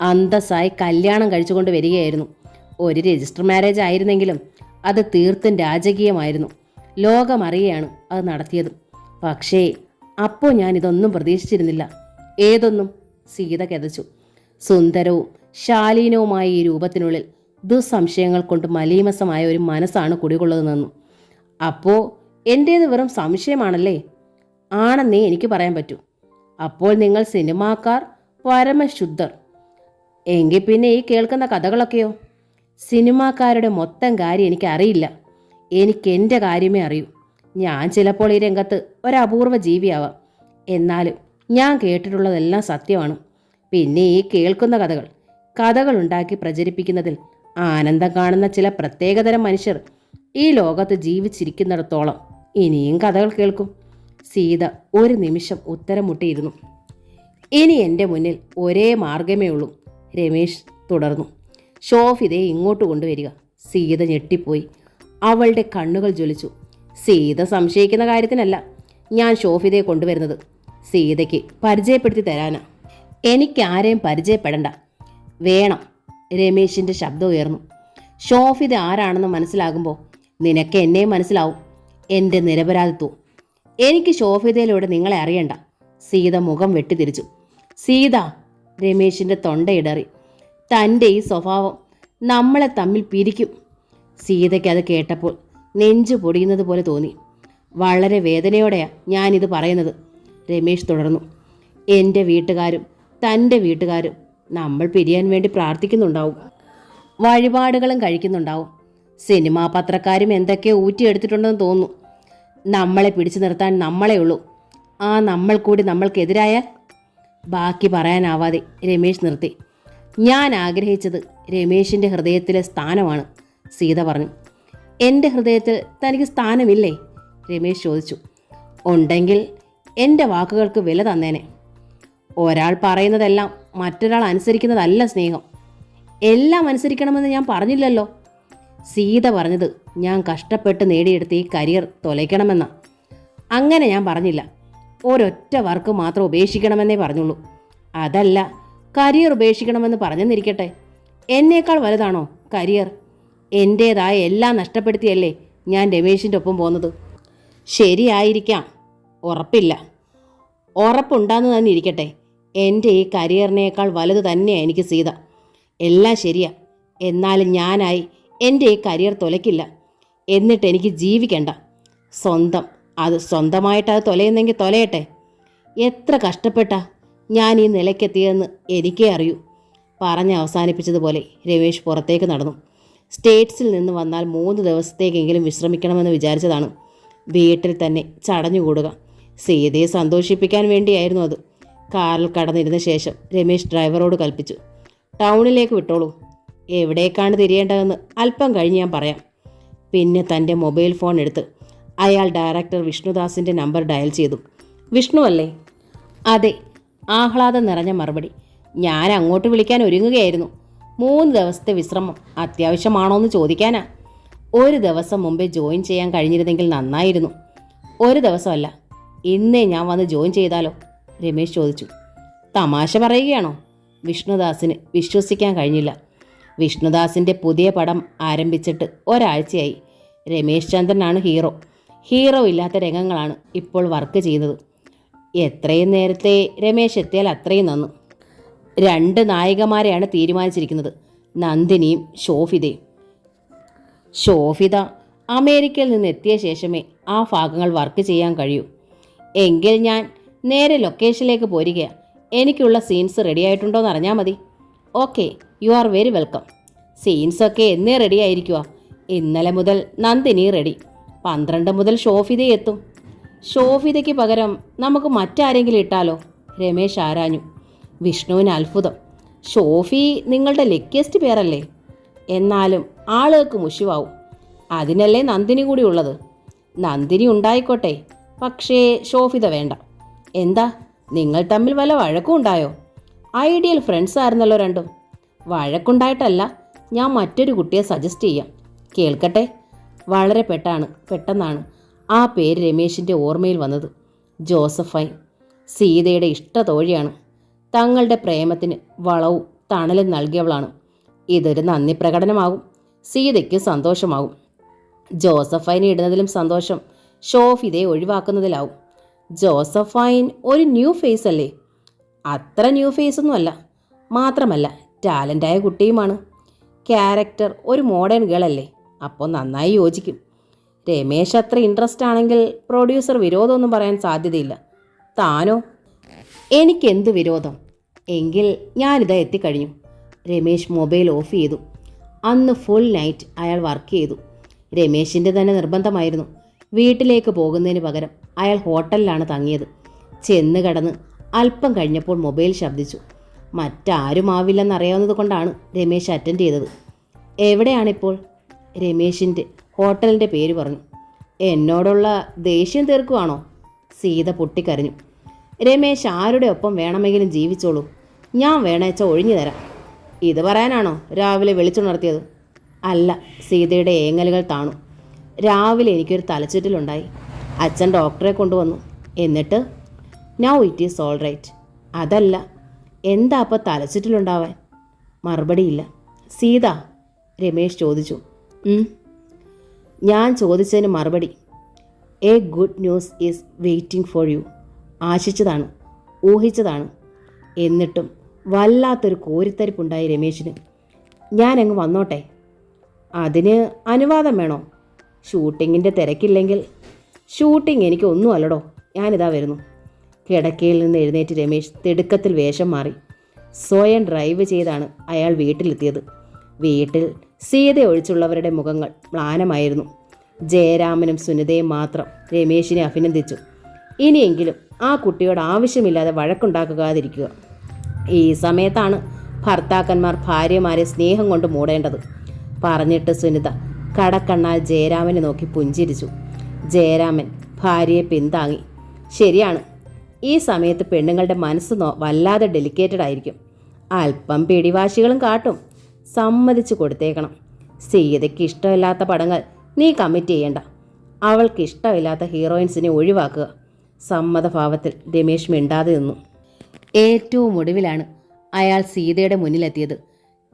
അന്തസ്സായി കല്യാണം കഴിച്ചുകൊണ്ട് വരികയായിരുന്നു. ഒരു രജിസ്റ്റർ മാരേജ് ആയിരുന്നെങ്കിലും അത് തീർത്തും രാജകീയമായിരുന്നു. ലോകമറിയാണ് അത് നടത്തിയത്. പക്ഷേ അപ്പോൾ ഞാനിതൊന്നും പ്രതീക്ഷിച്ചിരുന്നില്ല. ഏതൊന്നും? സീത കിതച്ചു. സുന്ദരവും ശാലീനവുമായ ഈ രൂപത്തിനുള്ളിൽ ദുസ്സംശയങ്ങൾ കൊണ്ട് മലീമസമായ ഒരു മനസ്സാണ് കുടികൊള്ളുന്നതെന്നും. അപ്പോൾ എൻ്റേത് വെറും സംശയമാണല്ലേ? ആണെന്നേ എനിക്ക് പറയാൻ പറ്റൂ. അപ്പോൾ നിങ്ങൾ സിനിമാക്കാർ പരമശുദ്ധർ. എങ്കിൽ പിന്നെ ഈ കേൾക്കുന്ന കഥകളൊക്കെയോ? സിനിമാക്കാരുടെ മൊത്തം കാര്യം എനിക്കറിയില്ല. എനിക്ക് എൻ്റെ കാര്യമേ അറിയൂ. ഞാൻ ചിലപ്പോൾ ഈ രംഗത്ത് ഒരപൂർവ ജീവിയാവാം. എന്നാലും ഞാൻ കേട്ടിട്ടുള്ളതെല്ലാം സത്യമാണ്. പിന്നെ ഈ കേൾക്കുന്ന കഥകളുണ്ടാക്കി പ്രചരിപ്പിക്കുന്നതിൽ ആനന്ദം കാണുന്ന ചില പ്രത്യേകതരം മനുഷ്യർ ഈ ലോകത്ത് ജീവിച്ചിരിക്കുന്നിടത്തോളം ഇനിയും കഥകൾ കേൾക്കും. സീത ഒരു നിമിഷം ഉത്തരം മുട്ടിയിരുന്നു. ഇനി എൻ്റെ മുന്നിൽ ഒരേ മാർഗമേ ഉള്ളൂ, രമേശ് തുടർന്നു. ഷോഫിതയെ ഇങ്ങോട്ട് കൊണ്ടുവരിക. സീത ഞെട്ടിപ്പോയി. അവളുടെ കണ്ണുകൾ ജ്വലിച്ചു. സീത സംശയിക്കുന്ന കാര്യത്തിനല്ല ഞാൻ ഷോഫിതയെ കൊണ്ടുവരുന്നത്. സീതയ്ക്ക് പരിചയപ്പെടുത്തി തരാനാ. എനിക്കാരെയും പരിചയപ്പെടണ്ട. വേണം. രമേശിൻ്റെ ശബ്ദം ഉയർന്നു. ഷോഫിത ആരാണെന്ന് മനസ്സിലാകുമ്പോൾ നിനക്ക് എന്നെയും മനസ്സിലാവും. എൻ്റെ നിരപരാധിത്വം. എനിക്ക് ഷോഫിതയിലൂടെ നിങ്ങളെ അറിയണ്ട. സീത മുഖം വെട്ടിത്തിരിച്ചു. സീത! രമേശിൻ്റെ തൊണ്ടയിടറി. തൻ്റെ ഈ സ്വഭാവം നമ്മളെ തമ്മിൽ പിരിക്കും. സീതയ്ക്ക് അത് കേട്ടപ്പോൾ നെഞ്ചു പൊടിയുന്നത് പോലെ തോന്നി. വളരെ വേദനയോടെയാണ് ഞാനിത് പറയുന്നത്, രമേശ് തുടർന്നു. എൻ്റെ വീട്ടുകാരും തൻ്റെ വീട്ടുകാരും നമ്മൾ പിരിയാൻ വേണ്ടി പ്രാർത്ഥിക്കുന്നുണ്ടാവും. വഴിപാടുകളും കഴിക്കുന്നുണ്ടാവും. സിനിമാ പത്രക്കാരും എന്തൊക്കെയോ ഊറ്റിയെടുത്തിട്ടുണ്ടെന്ന് തോന്നുന്നു. നമ്മളെ പിടിച്ചു നിർത്താൻ നമ്മളേ ഉള്ളൂ. ആ നമ്മൾ കൂടി നമ്മൾക്കെതിരായാൽ? ബാക്കി പറയാനാവാതെ രമേശ് നിർത്തി. ഞാൻ ആഗ്രഹിച്ചത് രമേശിൻ്റെ ഹൃദയത്തിലെ സ്ഥാനമാണ്, സീത പറഞ്ഞു. എൻ്റെ ഹൃദയത്തിൽ തനിക്ക് സ്ഥാനമില്ലേ? രമേശ് ചോദിച്ചു. ഉണ്ടെങ്കിൽ എൻ്റെ വാക്കുകൾക്ക് വില തന്നേനെ. ഒരാൾ പറയുന്നതെല്ലാം മറ്റൊരാൾ അനുസരിക്കുന്നതല്ല സ്നേഹം. എല്ലാം അനുസരിക്കണമെന്ന് ഞാൻ പറഞ്ഞില്ലല്ലോ. സീത പറഞ്ഞത് ഞാൻ കഷ്ടപ്പെട്ട് നേടിയെടുത്ത ഈ കരിയർ തൊലയ്ക്കണമെന്നാ. അങ്ങനെ ഞാൻ പറഞ്ഞില്ല. ഒരൊറ്റ വർക്ക് മാത്രം ഉപേക്ഷിക്കണമെന്നേ പറഞ്ഞുള്ളൂ. അതല്ല കരിയർ ഉപേക്ഷിക്കണമെന്ന് പറഞ്ഞെന്നിരിക്കട്ടെ. എന്നേക്കാൾ വലുതാണോ കരിയർ? എൻ്റേതായ എല്ലാം നഷ്ടപ്പെടുത്തിയല്ലേ ഞാൻ രമേശിൻ്റെ ഒപ്പം പോകുന്നത്. ശരിയായിരിക്കാം, ഉറപ്പില്ല. ഉറപ്പുണ്ടാന്ന് തന്നെ ഇരിക്കട്ടെ, എൻ്റെ ഈ കരിയറിനേക്കാൾ വലുത് തന്നെയാണ് എനിക്ക് സീത. എല്ലാം ശരിയാ. എന്നാലും ഞാനായി എൻ്റെ ഈ കരിയർ തൊലയ്ക്കില്ല. എന്നിട്ട് എനിക്ക് ജീവിക്കണ്ട. സ്വന്തമായിട്ട് അത് തൊലയുന്നെങ്കിൽ തൊലയട്ടെ. എത്ര കഷ്ടപ്പെട്ടാ ഞാൻ ഈ നിലയ്ക്കെത്തിയതെന്ന് എനിക്കേ അറിയൂ. പറഞ്ഞ് അവസാനിപ്പിച്ചതുപോലെ രമേശ് പുറത്തേക്ക് നടന്നു. സ്റ്റേറ്റ്സിൽ നിന്ന് വന്നാൽ 3 ദിവസത്തേക്കെങ്കിലും വിശ്രമിക്കണമെന്ന് വിചാരിച്ചതാണ്. വീട്ടിൽ തന്നെ ചടഞ്ഞുകൂടുക. സീതയെ സന്തോഷിപ്പിക്കാൻ വേണ്ടിയായിരുന്നു അത്. കാറിൽ കടന്നിരുന്ന ശേഷം രമേശ് ഡ്രൈവറോട് കൽപ്പിച്ചു, ടൗണിലേക്ക് വിട്ടോളൂ. എവിടേക്കാണ് തിരിയേണ്ടതെന്ന് അല്പം കഴിഞ്ഞ് ഞാൻ പറയാം. പിന്നെ തൻ്റെ മൊബൈൽ ഫോൺ എടുത്ത് അയാൾ ഡയറക്ടർ വിഷ്ണുദാസിൻ്റെ നമ്പർ ഡയൽ ചെയ്തു. വിഷ്ണു അല്ലേ? അതെ. ആഹ്ലാദം നിറഞ്ഞ മറുപടി. ഞാൻ അങ്ങോട്ട് വിളിക്കാൻ ഒരുങ്ങുകയായിരുന്നു. 3 ദിവസത്തെ വിശ്രമം അത്യാവശ്യമാണോയെന്ന് ചോദിക്കാനാ. 1 ദിവസം മുമ്പേ ജോയിൻ ചെയ്യാൻ കഴിഞ്ഞിരുന്നെങ്കിൽ നന്നായിരുന്നു. 1 ദിവസമല്ല, ഇന്നേ ഞാൻ വന്ന് ജോയിൻ ചെയ്താലോ? രമേശ് ചോദിച്ചു. തമാശ പറയുകയാണോ? വിഷ്ണുദാസിന് വിശ്വസിക്കാൻ കഴിഞ്ഞില്ല. വിഷ്ണുദാസിൻ്റെ പുതിയ പടം ആരംഭിച്ചിട്ട് ഒരാഴ്ചയായി. രമേശ് ചന്ദ്രനാണ് ഹീറോ. ഹീറോ ഇല്ലാത്ത രംഗങ്ങളാണ് ഇപ്പോൾ വർക്ക് ചെയ്യുന്നത്. എത്രയും നേരത്തെ രമേശ് എത്തിയാൽ അത്രയും നന്നു. 2 നായികമാരെയാണ് തീരുമാനിച്ചിരിക്കുന്നത്, നന്ദിനിയും ഷോഫിതയും. ഷോഫിത അമേരിക്കയിൽ നിന്ന് എത്തിയ ശേഷമേ ആ ഭാഗങ്ങൾ വർക്ക് ചെയ്യാൻ കഴിയൂ. എങ്കിൽ ഞാൻ നേരെ ലൊക്കേഷനിലേക്ക് പോരുകയാണ്. എനിക്കുള്ള സീൻസ് റെഡി ആയിട്ടുണ്ടോയെന്ന് അറിഞ്ഞാൽ മതി. Okay, you are very welcome. സീൻസൊക്കെ എന്നേ റെഡി ആയിരിക്കുക. ഇന്നലെ മുതൽ നന്ദിനി റെഡി. 12 മുതൽ ഷോഫിത എത്തും. ഷോഫിതയ്ക്ക് പകരം നമുക്ക് മറ്റാരെങ്കിലും ഇട്ടാലോ? രമേശ് ആരാഞ്ഞു. വിഷ്ണുവിന് അത്ഭുതം. ഷോഫി നിങ്ങളുടെ ലക്കിയസ്റ്റ് പേരല്ലേ? എന്നാലും ആളുകൾക്ക് മുഷിവാവും. അതിനല്ലേ നന്ദിനി കൂടി ഉള്ളത്. നന്ദിനി ഉണ്ടായിക്കോട്ടെ, പക്ഷേ ശോഭിത വേണ്ട. എന്താ, നിങ്ങൾ തമ്മിൽ വല്ല വഴക്കും ഉണ്ടായോ? ഐഡിയൽ ഫ്രണ്ട്സ് ആയിരുന്നല്ലോ രണ്ടും. വഴക്കുണ്ടായിട്ടല്ല, ഞാൻ മറ്റൊരു കുട്ടിയെ സജസ്റ്റ് ചെയ്യാം. കേൾക്കട്ടെ. വളരെ പെട്ടെന്നാണ് ആ പേര് രമേശിൻ്റെ ഓർമ്മയിൽ വന്നത്. ജോസഫൈൻ. സീതയുടെ ഇഷ്ടതോഴിയാണ്. തങ്ങളുടെ പ്രേമത്തിന് വളവും തണലും നൽകിയവളാണ്. ഇതൊരു നന്ദി പ്രകടനമാകും. സീതയ്ക്ക് സന്തോഷമാകും. ജോസഫൈനെ ഇടുന്നതിലും സന്തോഷം ശോഭിതയെ ഒഴിവാക്കുന്നതിലാവും. ജോസഫൈൻ ഒരു ന്യൂ ഫേസ് അല്ലേ? അത്ര ന്യൂ ഫേസ് ഒന്നുമല്ല. മാത്രമല്ല ടാലൻ്റായ കുട്ടിയുമാണ്. ക്യാരക്ടർ ഒരു മോഡേൺ ഗേൾ അല്ലേ? അപ്പോൾ നന്നായി യോജിക്കും. രമേശ് അത്ര ഇൻട്രസ്റ്റ് ആണെങ്കിൽ പ്രൊഡ്യൂസർ വിരോധമൊന്നും പറയാൻ സാധ്യതയില്ല. താനോ? എനിക്കെന്ത് വിരോധം? എങ്കിൽ ഞാനിതാ എത്തിക്കഴിഞ്ഞു. രമേശ് മൊബൈൽ ഓഫ് ചെയ്തു. അന്ന് ഫുൾ നൈറ്റ് അയാൾ വർക്ക് ചെയ്തു. രമേശിൻ്റെ തന്നെ നിർബന്ധമായിരുന്നു. വീട്ടിലേക്ക് പോകുന്നതിന് പകരം അയാൾ ഹോട്ടലിലാണ് തങ്ങിയത്. ചെന്ന് കടന്ന് അല്പം കഴിഞ്ഞപ്പോൾ മൊബൈൽ ശബ്ദിച്ചു. മറ്റാരും ആവില്ലെന്നറിയാവുന്നത് കൊണ്ടാണ് രമേശ് അറ്റൻഡ് ചെയ്തത്. എവിടെയാണിപ്പോൾ? രമേശിൻ്റെ ഹോട്ടലിൻ്റെ പേര് പറഞ്ഞു. എന്നോടുള്ള ദേഷ്യം തീർക്കുവാണോ? സീത പൊട്ടിക്കരഞ്ഞു. രമേശ് ആരുടെ ഒപ്പം വേണമെങ്കിലും ജീവിച്ചോളൂ, ഞാൻ വേണേച്ച ഒഴിഞ്ഞു തരാം. ഇത് പറയാനാണോ രാവിലെ വിളിച്ചുണർത്തിയത്? അല്ല. സീതയുടെ ഏങ്ങലുകൾ താണു. രാവിലെ എനിക്കൊരു തലച്ചുറ്റലുണ്ടായി. അച്ഛൻ ഡോക്ടറെ കൊണ്ടുവന്നു. എന്നിട്ട് now it is all right. അതല്ല, എന്താ അപ്പം തലച്ചുറ്റലുണ്ടാവാൻ? മറുപടിയില്ല. സീത, രമേശ് ചോദിച്ചു. ഞാൻ ചോദിച്ചതിന് മറുപടി, a good news is waiting for you. ആശിച്ചതാണ്, ഊഹിച്ചതാണ്. എന്നിട്ടും വല്ലാത്തൊരു കോരിത്തരിപ്പുണ്ടായി രമേശിന്. ഞാനങ്ങ് വന്നോട്ടെ? അതിന് അനുവാദം വേണോ? ഷൂട്ടിങ്ങിൻ്റെ തിരക്കില്ലെങ്കിൽ? ഷൂട്ടിംഗ് എനിക്ക് ഒന്നും അല്ലടോ, ഞാനിതാ വരുന്നു. കിടക്കയിൽ നിന്ന് എഴുന്നേറ്റ് രമേശ് തിടുക്കത്തിൽ വേഷം മാറി. സ്വയം ഡ്രൈവ് ചെയ്താണ് അയാൾ വീട്ടിലെത്തിയത്. വീട്ടിൽ സീത ഒഴിച്ചുള്ളവരുടെ മുഖങ്ങൾ മ്ലാനമായിരുന്നു. ജയരാമനും സുനിതയും മാത്രം രമേശിനെ അഭിനന്ദിച്ചു. ഇനിയെങ്കിലും ആ കുട്ടിയോട് ആവശ്യമില്ലാതെ വഴക്കുണ്ടാക്കാതിരിക്കുക. ഈ സമയത്താണ് ഭർത്താക്കന്മാർ ഭാര്യമാരെ സ്നേഹം കൊണ്ട് മൂടേണ്ടത്. പറഞ്ഞിട്ട് സുനിത കടക്കണ്ണാൽ ജയരാമനെ നോക്കി പുഞ്ചിരിച്ചു. ജയരാമൻ ഭാര്യയെ പിന്താങ്ങി. ശരിയാണ്, ഈ സമയത്ത് പെണ്ണുങ്ങളുടെ മനസ്സ് വല്ലാതെ ഡെലിക്കേറ്റഡ് ആയിരിക്കും. അല്പം പിടിവാശികളും കാട്ടും. സമ്മതിച്ചു കൊടുത്തേക്കണം. സീതയ്ക്ക് ഇഷ്ടമില്ലാത്ത പടങ്ങൾ നീ കമ്മിറ്റ് ചെയ്യണ്ട. അവൾക്ക് ഇഷ്ടമില്ലാത്ത ഹീറോയിൻസിനെ ഒഴിവാക്കുക. സമ്മതഭാവത്തിൽ രമേശ് മിണ്ടാതെ നിന്നു. ഏറ്റവും ഒടുവിലാണ് അയാൾ സീതയുടെ മുന്നിലെത്തിയത്.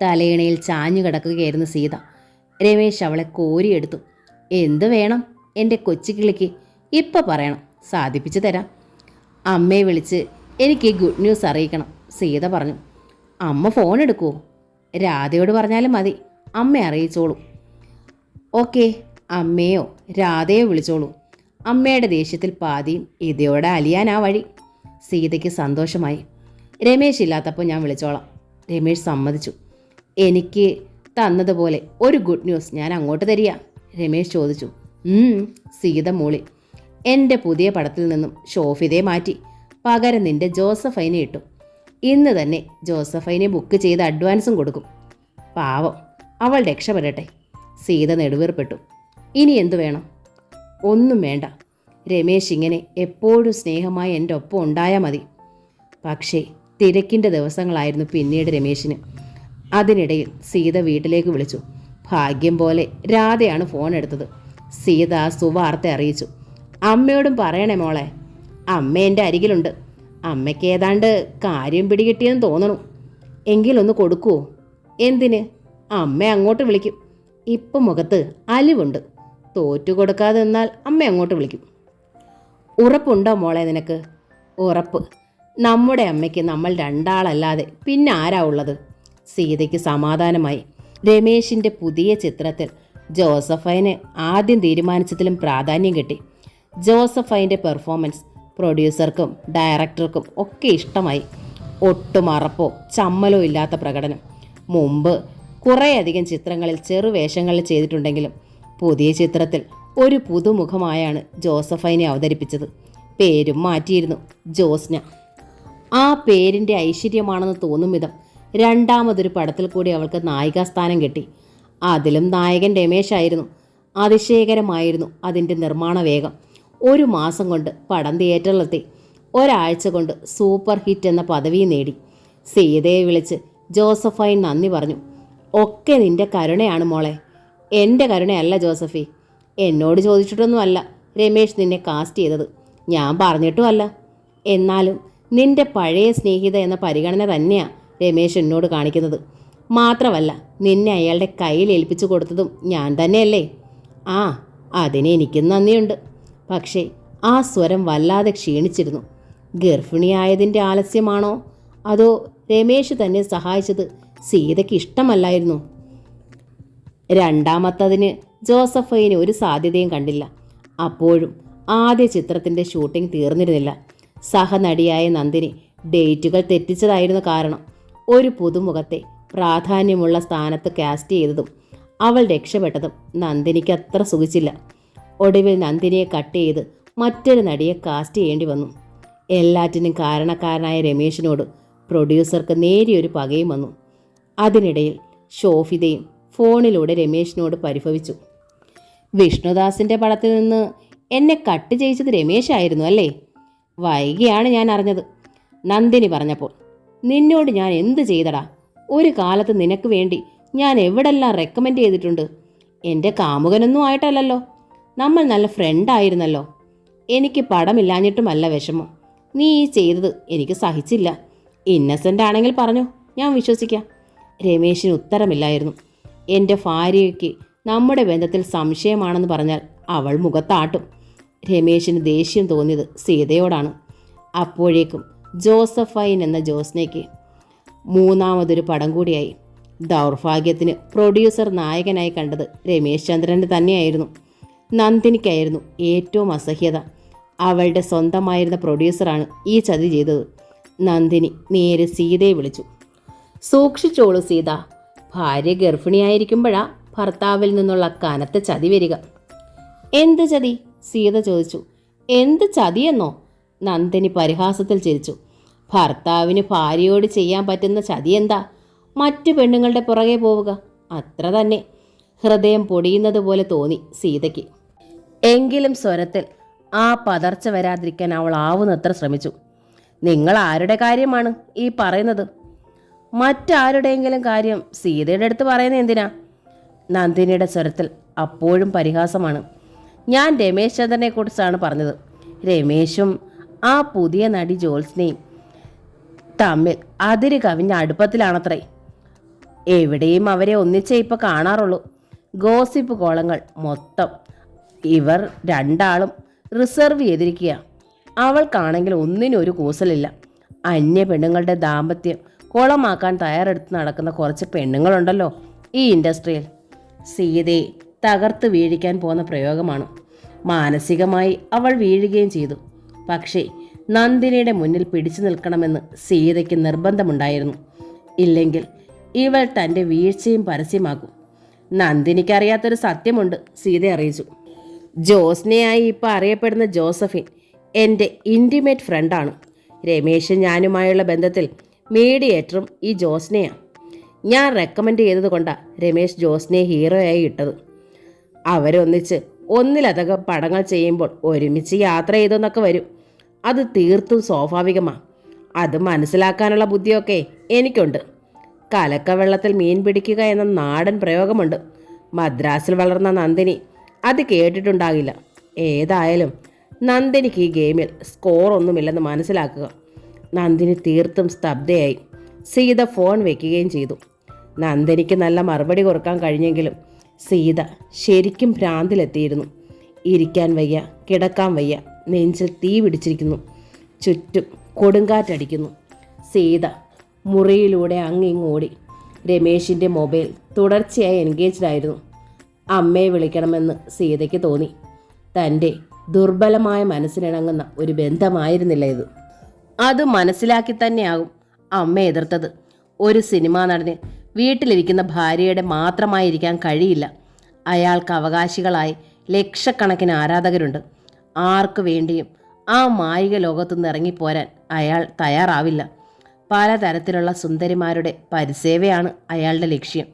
തലയിണയിൽ ചാഞ്ഞു കിടക്കുകയായിരുന്നു സീത. രമേശ് അവളെ കോരിയെടുത്തു. എന്ത് വേണം എൻ്റെ കൊച്ചുകിളിക്ക്? ഇപ്പം പറയണം, സാധിപ്പിച്ചു തരാം. അമ്മയെ വിളിച്ച് എനിക്ക് ഈ ഗുഡ് ന്യൂസ് അറിയിക്കണം, സീത പറഞ്ഞു. അമ്മ ഫോൺ എടുക്കുമോ? രാധയോട് പറഞ്ഞാലും മതി, അമ്മ അറിയിച്ചോളൂ. ഓക്കെ, അമ്മയോ രാധയോ വിളിച്ചോളൂ. അമ്മയുടെ ദേഷ്യത്തിൽ പാതിയും ഇതയോടെ അലിയാനാ വഴി. സീതയ്ക്ക് സന്തോഷമായി. രമേശ് ഇല്ലാത്തപ്പോൾ ഞാൻ വിളിച്ചോളാം. രമേശ് സമ്മതിച്ചു. എനിക്ക് തന്നതുപോലെ ഒരു ഗുഡ് ന്യൂസ് ഞാൻ അങ്ങോട്ട് തരിക? രമേശ് ചോദിച്ചു. സീത മൂളി. എൻ്റെ പുതിയ പടത്തിൽ നിന്നും ശോഭിതയെ മാറ്റി. പകരം നിൻ്റെ ജോസഫൈനെ ഇട്ടു. ഇന്ന് തന്നെ ജോസഫൈനെ ബുക്ക് ചെയ്ത് അഡ്വാൻസും കൊടുക്കും. പാവം, അവൾ രക്ഷപ്പെടട്ടെ. സീത നെടുവേർപ്പെട്ടു. ഇനി എന്തു വേണം? ഒന്നും വേണ്ട. രമേശ് ഇങ്ങനെ എപ്പോഴും സ്നേഹമായി എൻ്റെ ഒപ്പം ഉണ്ടായാൽ മതി. പക്ഷേ തിരക്കിൻ്റെ ദിവസങ്ങളായിരുന്നു പിന്നീട് രമേശിന്. അതിനിടയിൽ സീത വീട്ടിലേക്ക് വിളിച്ചു. ഭാഗ്യം പോലെ രാധയാണ് ഫോൺ എടുത്തത്. സീത സുവാർത്ത അറിയിച്ചു. അമ്മയോടും പറയണേ മോളെ, അമ്മ എൻ്റെ അരികിലുണ്ട്. അമ്മയ്ക്ക് ഏതാണ്ട് കാര്യം പിടികിട്ടിയെന്ന് തോന്നണു. എങ്കിലൊന്ന് കൊടുക്കുവോ? എന്തിന്? അമ്മ അങ്ങോട്ട് വിളിക്കും. ഇപ്പം മുഖത്ത് അലിവുണ്ട്. തോറ്റു കൊടുക്കാതെ നിന്നാൽ അമ്മ അങ്ങോട്ട് വിളിക്കും. ഉറപ്പുണ്ടോ മോളെ നിനക്ക്? ഉറപ്പ്. നമ്മുടെ അമ്മയ്ക്ക് നമ്മൾ രണ്ടാളല്ലാതെ പിന്നെ ആരാ ഉള്ളത്? സീതയ്ക്ക് സമാധാനമായി. രമേശിൻ്റെ പുതിയ ചിത്രത്തിൽ ജോസഫൈനെ ആദ്യം തീരുമാനിച്ചതിലും പ്രാധാന്യം കിട്ടി. ജോസഫൈൻ്റെ പെർഫോമൻസ് പ്രൊഡ്യൂസർക്കും ഡയറക്ടർക്കും ഒക്കെ ഇഷ്ടമായി. ഒട്ടും അറപ്പോ ചമ്മലോ ഇല്ലാത്ത പ്രകടനം. മുമ്പ് കുറേയധികം ചിത്രങ്ങളിൽ ചെറുവേഷങ്ങളിൽ ചെയ്തിട്ടുണ്ടെങ്കിലും പുതിയ ചിത്രത്തിൽ ഒരു പുതുമുഖമായാണ് ജോസഫൈനെ അവതരിപ്പിച്ചത്. പേരും മാറ്റിയിരുന്നു, ജോസ്ന. ആ പേരിൻ്റെ ഐശ്വര്യമാണെന്ന് തോന്നും വിധം രണ്ടാമതൊരു പടത്തിൽ കൂടി അവൾക്ക് നായികാസ്ഥാനം കിട്ടി. അതിലും നായകൻ രമേശായിരുന്നു. അതിശയകരമായിരുന്നു അതിൻ്റെ നിർമ്മാണ വേഗം. 1 മാസം കൊണ്ട് പടം തിയേറ്ററിലെത്തി. ഒരാഴ്ച കൊണ്ട് സൂപ്പർ ഹിറ്റ് എന്ന പദവി നേടി. സീതയെ വിളിച്ച് ജോസഫൈൻ നന്ദി പറഞ്ഞു. ഒക്കെ നിന്റെ കരുണയാണ് മോളെ. എൻ്റെ കരുണയല്ല ജോസഫി. എന്നോട് ചോദിച്ചിട്ടൊന്നുമല്ല രമേശ് നിന്നെ കാസ്റ്റ് ചെയ്തത്, ഞാൻ പറഞ്ഞിട്ടുമല്ല. എന്നാലും നിന്റെ പഴയ സ്നേഹിത എന്ന പരിഗണന തന്നെയാണ് രമേശ് എന്നോട് കാണിക്കുന്നത്. മാത്രമല്ല നിന്നെ അയാളുടെ കയ്യിൽ ഏൽപ്പിച്ചു കൊടുത്തതും ഞാൻ തന്നെയല്ലേ. ആ, അതിന് എനിക്കും നന്ദിയുണ്ട്. പക്ഷേ ആ സ്വരം വല്ലാതെ ക്ഷീണിച്ചിരുന്നു. ഗർഭിണിയായതിൻ്റെ ആലസ്യമാണോ അതോ രമേശ് തന്നെ സഹായിച്ചത് സീതയ്ക്ക് ഇഷ്ടമല്ലായിരുന്നു? രണ്ടാമത്തതിന് ജോസഫൈന് ഒരു സാധ്യതയും കണ്ടില്ല. അപ്പോഴും ആദ്യ ചിത്രത്തിൻ്റെ ഷൂട്ടിംഗ് തീർന്നിരുന്നില്ല. സഹനടിയായ നന്ദിനി ഡേറ്റുകൾ തെറ്റിച്ചതായിരുന്നു കാരണം. ഒരു പുതുമുഖത്തെ പ്രാധാന്യമുള്ള സ്ഥാനത്ത് കാസ്റ്റ് ചെയ്തതും അവൾ രക്ഷപ്പെട്ടതും നന്ദിനിക്ക് അത്ര സുഖിച്ചില്ല. ഒടുവിൽ നന്ദിനിയെ കട്ട് ചെയ്ത് മറ്റൊരു നടിയെ കാസ്റ്റ് ചെയ്യേണ്ടി വന്നു. എല്ലാറ്റിനും കാരണക്കാരനായ രമേശിനോട് പ്രൊഡ്യൂസർക്ക് നേരിയൊരു പകയും വന്നു. അതിനിടയിൽ ശോഭിതയും ഫോണിലൂടെ രമേശിനോട് പരിഭവിച്ചു. വിഷ്ണുദാസിൻ്റെ പടത്തിൽ നിന്ന് എന്നെ കട്ട് ചെയ്യിച്ചത് രമേശായിരുന്നു അല്ലേ? വൈകിയാണ് ഞാൻ അറിഞ്ഞത് നന്ദിനി പറഞ്ഞപ്പോൾ. നിന്നോട് ഞാൻ എന്ത് ചെയ്തടാ? ഒരു കാലത്ത് നിനക്ക് വേണ്ടി ഞാൻ എവിടെല്ലാം റെക്കമെൻഡ് ചെയ്തിട്ടുണ്ട്. എൻ്റെ കാമുകനൊന്നും ആയിട്ടല്ലല്ലോ, നമ്മൾ നല്ല ഫ്രണ്ടായിരുന്നല്ലോ. എനിക്ക് പടമില്ലാഞ്ഞിട്ടുമല്ല വിഷമം. നീ ഈ ചെയ്തത് എനിക്ക് സഹിച്ചില്ല. ഇന്നസെൻ്റ് ആണെങ്കിൽ പറഞ്ഞു, ഞാൻ വിശ്വസിക്കാം. രമേശിന് ഉത്തരമില്ലായിരുന്നു. എൻ്റെ ഭാര്യയ്ക്ക് നമ്മുടെ ബന്ധത്തിൽ സംശയമാണെന്ന് പറഞ്ഞാൽ അവൾ മുഖത്താട്ടും. രമേശിന് ദേഷ്യം തോന്നിയത് സീതയോടാണ്. അപ്പോഴേക്കും ജോസഫൈൻ എന്ന ജോസ്നയ്ക്ക് മൂന്നാമതൊരു പടം കൂടിയായി. ദൗർഭാഗ്യത്തിന് പ്രൊഡ്യൂസർ നായകനായി കണ്ടത് രമേശ് ചന്ദ്രൻ്റെ തന്നെയായിരുന്നു. നന്ദിനിക്കായിരുന്നു ഏറ്റവും അസഹ്യത. അവളുടെ സ്വന്തമായിരുന്ന പ്രൊഡ്യൂസറാണ് ഈ ചതി ചെയ്തത്. നന്ദിനി നേരെ സീതയെ വിളിച്ചു. സൂക്ഷിച്ചോളൂ സീത, ഭാര്യ ഗർഭിണിയായിരിക്കുമ്പോഴാ ഭർത്താവിൽ നിന്നുള്ള കനത്ത ചതി വരിക. എന്ത് ചതി? സീത ചോദിച്ചു. എന്ത് ചതിയെന്നോ? നന്ദിനി പരിഹാസത്തിൽ ചിരിച്ചു. ഭർത്താവിന് ഭാര്യയോട് ചെയ്യാൻ പറ്റുന്ന ചതി എന്താ? മറ്റു പെണ്ണുങ്ങളുടെ പുറകെ പോവുക, അത്ര തന്നെ. ഹൃദയം പൊടിയുന്നത് പോലെ തോന്നി സീതയ്ക്ക്. എങ്കിലും സ്വരത്തിൽ ആ പതർച്ച വരാതിരിക്കാൻ അവൾ ആവുന്നത്ര ശ്രമിച്ചു. നിങ്ങൾ ആരുടെ കാര്യമാണ് ഈ പറയുന്നത്? മറ്റാരുടെയെങ്കിലും കാര്യം സീതയുടെ അടുത്ത് പറയുന്നത് എന്തിനാ? നന്ദിനിയുടെ സ്വരത്തിൽ അപ്പോഴും പരിഹാസമാണ്. ഞാൻ രമേശ് ചന്ദ്രനെ കുറിച്ചാണ് പറഞ്ഞത്. രമേശും ആ പുതിയ നടി ജ്യോത്സ്നയും തമ്മിൽ അതിര് കവിഞ്ഞ അടുപ്പത്തിലാണത്രേ. എവിടെയും അവരെ ഒന്നിച്ചേ ഇപ്പോൾ കാണാറുള്ളൂ. ഗോസിപ്പ് കോളങ്ങൾ മൊത്തം ഇവർ രണ്ടാളും റിസർവ് ചെയ്തിരിക്കുക. അവൾക്കാണെങ്കിൽ ഒന്നിനും ഒരു കൂസലില്ല. അന്യ പെണ്ണുങ്ങളുടെ ദാമ്പത്യം കുളമാക്കാൻ തയ്യാറെടുത്ത് നടക്കുന്ന കുറച്ച് പെണ്ണുങ്ങളുണ്ടല്ലോ ഈ ഇൻഡസ്ട്രിയിൽ. സീതയെ തകർത്ത് വീഴിക്കാൻ പോകുന്ന പ്രയോഗമാണ്. മാനസികമായി അവൾ വീഴുകയും ചെയ്തു. പക്ഷേ നന്ദിനിയുടെ മുന്നിൽ പിടിച്ചു നിൽക്കണമെന്ന് സീതയ്ക്ക് നിർബന്ധമുണ്ടായിരുന്നു. ഇല്ലെങ്കിൽ ഇവൾ തൻ്റെ വീഴ്ചയും പരസ്യമാക്കും. നന്ദിനിക്കറിയാത്തൊരു സത്യമുണ്ട് സീത അറിയിച്ചു. ജോസ്നയായി ഇപ്പോൾ അറിയപ്പെടുന്ന ജോസഫിൻ എൻ്റെ ഇൻറ്റിമേറ്റ് ഫ്രണ്ടാണ്. രമേശും ഞാനുമായുള്ള ബന്ധത്തിൽ മീഡിയേറ്ററും ഈ ജോസ്നയാണ്. ഞാൻ റെക്കമെൻഡ് ചെയ്തത് കൊണ്ടാണ് രമേശ് ജോസ്നയെ ഹീറോയായി ഇട്ടത്. അവരൊന്നിച്ച് ഒന്നിലധികം പടങ്ങൾ ചെയ്യുമ്പോൾ ഒരുമിച്ച് യാത്ര ചെയ്തെന്നൊക്കെ വരും. അത് തീർത്തും സ്വാഭാവികമാണ്. അത് മനസ്സിലാക്കാനുള്ള ബുദ്ധിയൊക്കെ എനിക്കുണ്ട്. കലക്കവെള്ളത്തിൽ മീൻ പിടിക്കുക എന്ന നാടൻ പ്രയോഗമുണ്ട്. മദ്രാസിൽ വളർന്ന നന്ദിനി അത് കേട്ടിട്ടുണ്ടാകില്ല. ഏതായാലും നന്ദിനിക്ക് ഈ ഗെയിമിൽ സ്കോർ ഒന്നുമില്ലെന്ന് മനസ്സിലാക്കുക. നന്ദിനി തീർത്തും സ്തബ്ധയായി. സീത ഫോൺ വയ്ക്കുകയും ചെയ്തു. നന്ദിനിക്ക് നല്ല മറുപടി കൊടുക്കാൻ കഴിഞ്ഞെങ്കിലും സീത ശരിക്കും ഭ്രാന്തിലെത്തിയിരുന്നു. ഇരിക്കാൻ വയ്യ, കിടക്കാൻ വയ്യ, നെഞ്ചിൽ തീ പിടിച്ചിരിക്കുന്നു. ചുറ്റും കൊടുങ്കാറ്റടിക്കുന്നു. സീത മുറിയിലൂടെ അങ്ങിങ്ങോടി. രമേശിൻ്റെ മൊബൈൽ തുടർച്ചയായി എൻഗേജ്ഡായിരുന്നു. അമ്മയെ വിളിക്കണമെന്ന് സീതയ്ക്ക് തോന്നി. തൻ്റെ ദുർബലമായ മനസ്സിനിണങ്ങുന്ന ഒരു ബന്ധമായിരുന്നില്ല ഇത്. അത് മനസ്സിലാക്കി തന്നെയാകും അമ്മ എതിർത്തത്. ഒരു സിനിമാ നടന് വീട്ടിലിരിക്കുന്ന ഭാര്യയുടെ മാത്രമായിരിക്കാൻ കഴിയില്ല. അയാൾക്ക് അവകാശികളായി ലക്ഷക്കണക്കിന് ആരാധകരുണ്ട്. ആർക്കു വേണ്ടിയും ആ മായിക ലോകത്തുനിന്ന് ഇറങ്ങിപ്പോരാൻ അയാൾ തയ്യാറാവില്ല. പലതരത്തിലുള്ള സുന്ദരിമാരുടെ പരിസേവയാണ് അയാളുടെ ലക്ഷ്യം.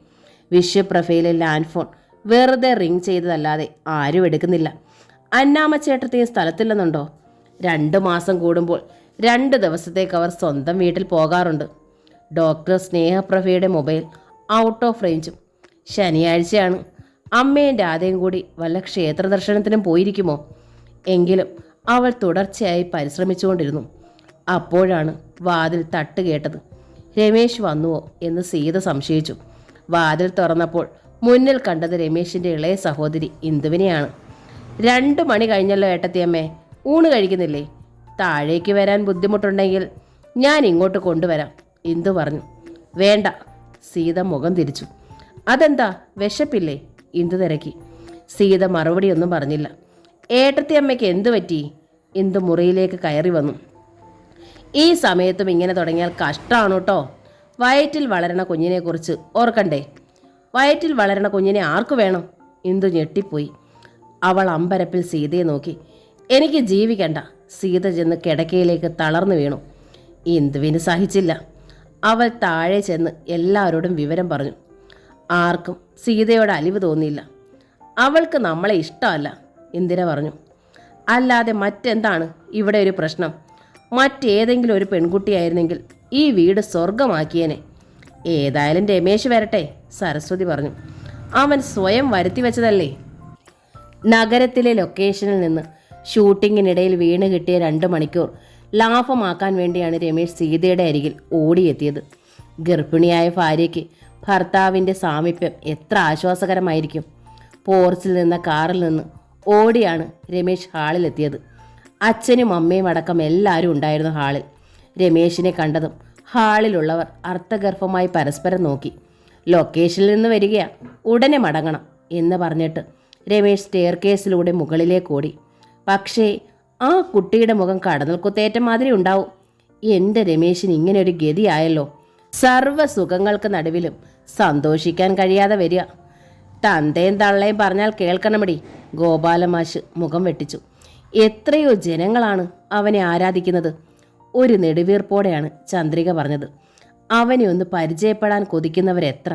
വിശ്വപ്രഭയിലെ ലാൻഡ് ഫോൺ വെറുതെ റിങ് ചെയ്തതല്ലാതെ ആരും എടുക്കുന്നില്ല. അന്നാമ്മച്ചേട്ടത്തെയും സ്ഥലത്തില്ലെന്നുണ്ടോ? 2 മാസം കൂടുമ്പോൾ 2 ദിവസത്തേക്ക് അവർ സ്വന്തം വീട്ടിൽ പോകാറുണ്ട്. ഡോക്ടർ സ്നേഹപ്രഭയുടെ മൊബൈൽ ഔട്ട് ഓഫ് റേഞ്ചും. ശനിയാഴ്ചയാണ്. അമ്മയും രാധയും കൂടി വല്ല ക്ഷേത്ര ദർശനത്തിനും പോയിരിക്കുമോ? എങ്കിലും അവൾ തുടർച്ചയായി പരിശ്രമിച്ചുകൊണ്ടിരുന്നു. അപ്പോഴാണ് വാതിൽ തട്ട് കേട്ടത്. രമേശ് വന്നുവോ എന്ന് സീത സംശയിച്ചു. വാതിൽ തുറന്നപ്പോൾ മുന്നിൽ കണ്ടത് രമേശിൻ്റെ ഇളയ സഹോദരി ഇന്ദുവിനെയാണ്. 2 മണി കഴിഞ്ഞല്ലോ ഏട്ടത്തിയമ്മേ, ഊണ് കഴിക്കുന്നില്ലേ? താഴേക്ക് വരാൻ ബുദ്ധിമുട്ടുണ്ടെങ്കിൽ ഞാൻ ഇങ്ങോട്ട് കൊണ്ടുവരാം, ഇന്ദു പറഞ്ഞു. വേണ്ട, സീത മുഖം തിരിച്ചു. അതെന്താ, വിശപ്പില്ലേ? ഇന്ദു തിരക്കി. സീത മറുപടിയൊന്നും പറഞ്ഞില്ല. ഏട്ടത്തിയമ്മയ്ക്ക് എന്തു പറ്റി? ഇന്ദു മുറിയിലേക്ക് കയറി വന്നു. ഈ സമയത്തും ഇങ്ങനെ തുടങ്ങിയാൽ കഷ്ടമാണ് കേട്ടോ. വയറ്റിൽ വളരണ കുഞ്ഞിനെക്കുറിച്ച് ഓർക്കണ്ടേ? വയറ്റിൽ വളരണ കുഞ്ഞിനെ ആർക്കു വേണം? ഇന്ദു ഞെട്ടിപ്പോയി. അവൾ അമ്പരപ്പിൽ സീതയെ നോക്കി. എനിക്ക് ജീവിക്കണ്ട. സീത ചെന്ന് കിടക്കയിലേക്ക് തളർന്നു വീണു. ഇന്ദുവിന് സഹിച്ചില്ല. അവൾ താഴെ ചെന്ന് എല്ലാവരോടും വിവരം പറഞ്ഞു. ആർക്കും സീതയോട് അലിവ് തോന്നിയില്ല. അവൾക്ക് നമ്മളെ ഇഷ്ടമല്ല, ഇന്ദിര പറഞ്ഞു. അല്ലാതെ മറ്റെന്താണ് ഇവിടെ ഒരു പ്രശ്നം? മറ്റേതെങ്കിലും ഒരു പെൺകുട്ടിയായിരുന്നെങ്കിൽ ഈ വീട് സ്വർഗമാക്കിയേനെ. ഏതായാലും രമേശ് വരട്ടെ, സരസ്വതി പറഞ്ഞു. അവൻ സ്വയം വരുത്തി വെച്ചതല്ലേ. നഗരത്തിലെ ലൊക്കേഷനിൽ നിന്ന് ഷൂട്ടിങ്ങിനിടയിൽ വീണ് കിട്ടിയ 2 മണിക്കൂർ ലാഭമാക്കാൻ വേണ്ടിയാണ് രമേശ് സീതയുടെ അരികിൽ ഓടിയെത്തിയത്. ഗർഭിണിയായ ഭാര്യയ്ക്ക് ഭർത്താവിൻ്റെ സാമീപ്യം എത്ര ആശ്വാസകരമായിരിക്കും. പോർച്ചിൽ നിന്ന കാറിൽ നിന്ന് ഓടിയാണ് രമേശ് ഹാളിലെത്തിയത്. അച്ഛനും അമ്മയും അടക്കം എല്ലാവരും ഉണ്ടായിരുന്നു ഹാളിൽ. രമേശിനെ കണ്ടതും ഹാളിലുള്ളവർ അർത്ഥഗർഭമായി പരസ്പരം നോക്കി. ലൊക്കേഷനിൽ നിന്ന് വരികയാ, ഉടനെ മടങ്ങണം എന്ന് പറഞ്ഞിട്ട് രമേശ് സ്റ്റെയർ കേസിലൂടെ മുകളിലേക്ക് ഓടി. പക്ഷേ ആ കുട്ടിയുടെ മുഖം കടന്നൽ കുത്തേറ്റ മാതിരി ഉണ്ടാവും. എൻ്റെ രമേശിന് ഇങ്ങനെ ഒരു ഗതിയായല്ലോ. സർവ്വ സുഖങ്ങൾക്ക് നടുവിലും സന്തോഷിക്കാൻ കഴിയാതെ വരിക. തന്തയും തള്ളയും പറഞ്ഞാൽ കേൾക്കണമടി. ഗോപാലമാഷ് മുഖം വെട്ടിച്ചു. എത്രയോ ജനങ്ങളാണ് അവനെ ആരാധിക്കുന്നത്. ഒരു നെടുവീർപ്പോടെയാണ് ചന്ദ്രിക പറഞ്ഞത്. അവനെ ഒന്ന് പരിചയപ്പെടാൻ കൊതിക്കുന്നവരെത്ര.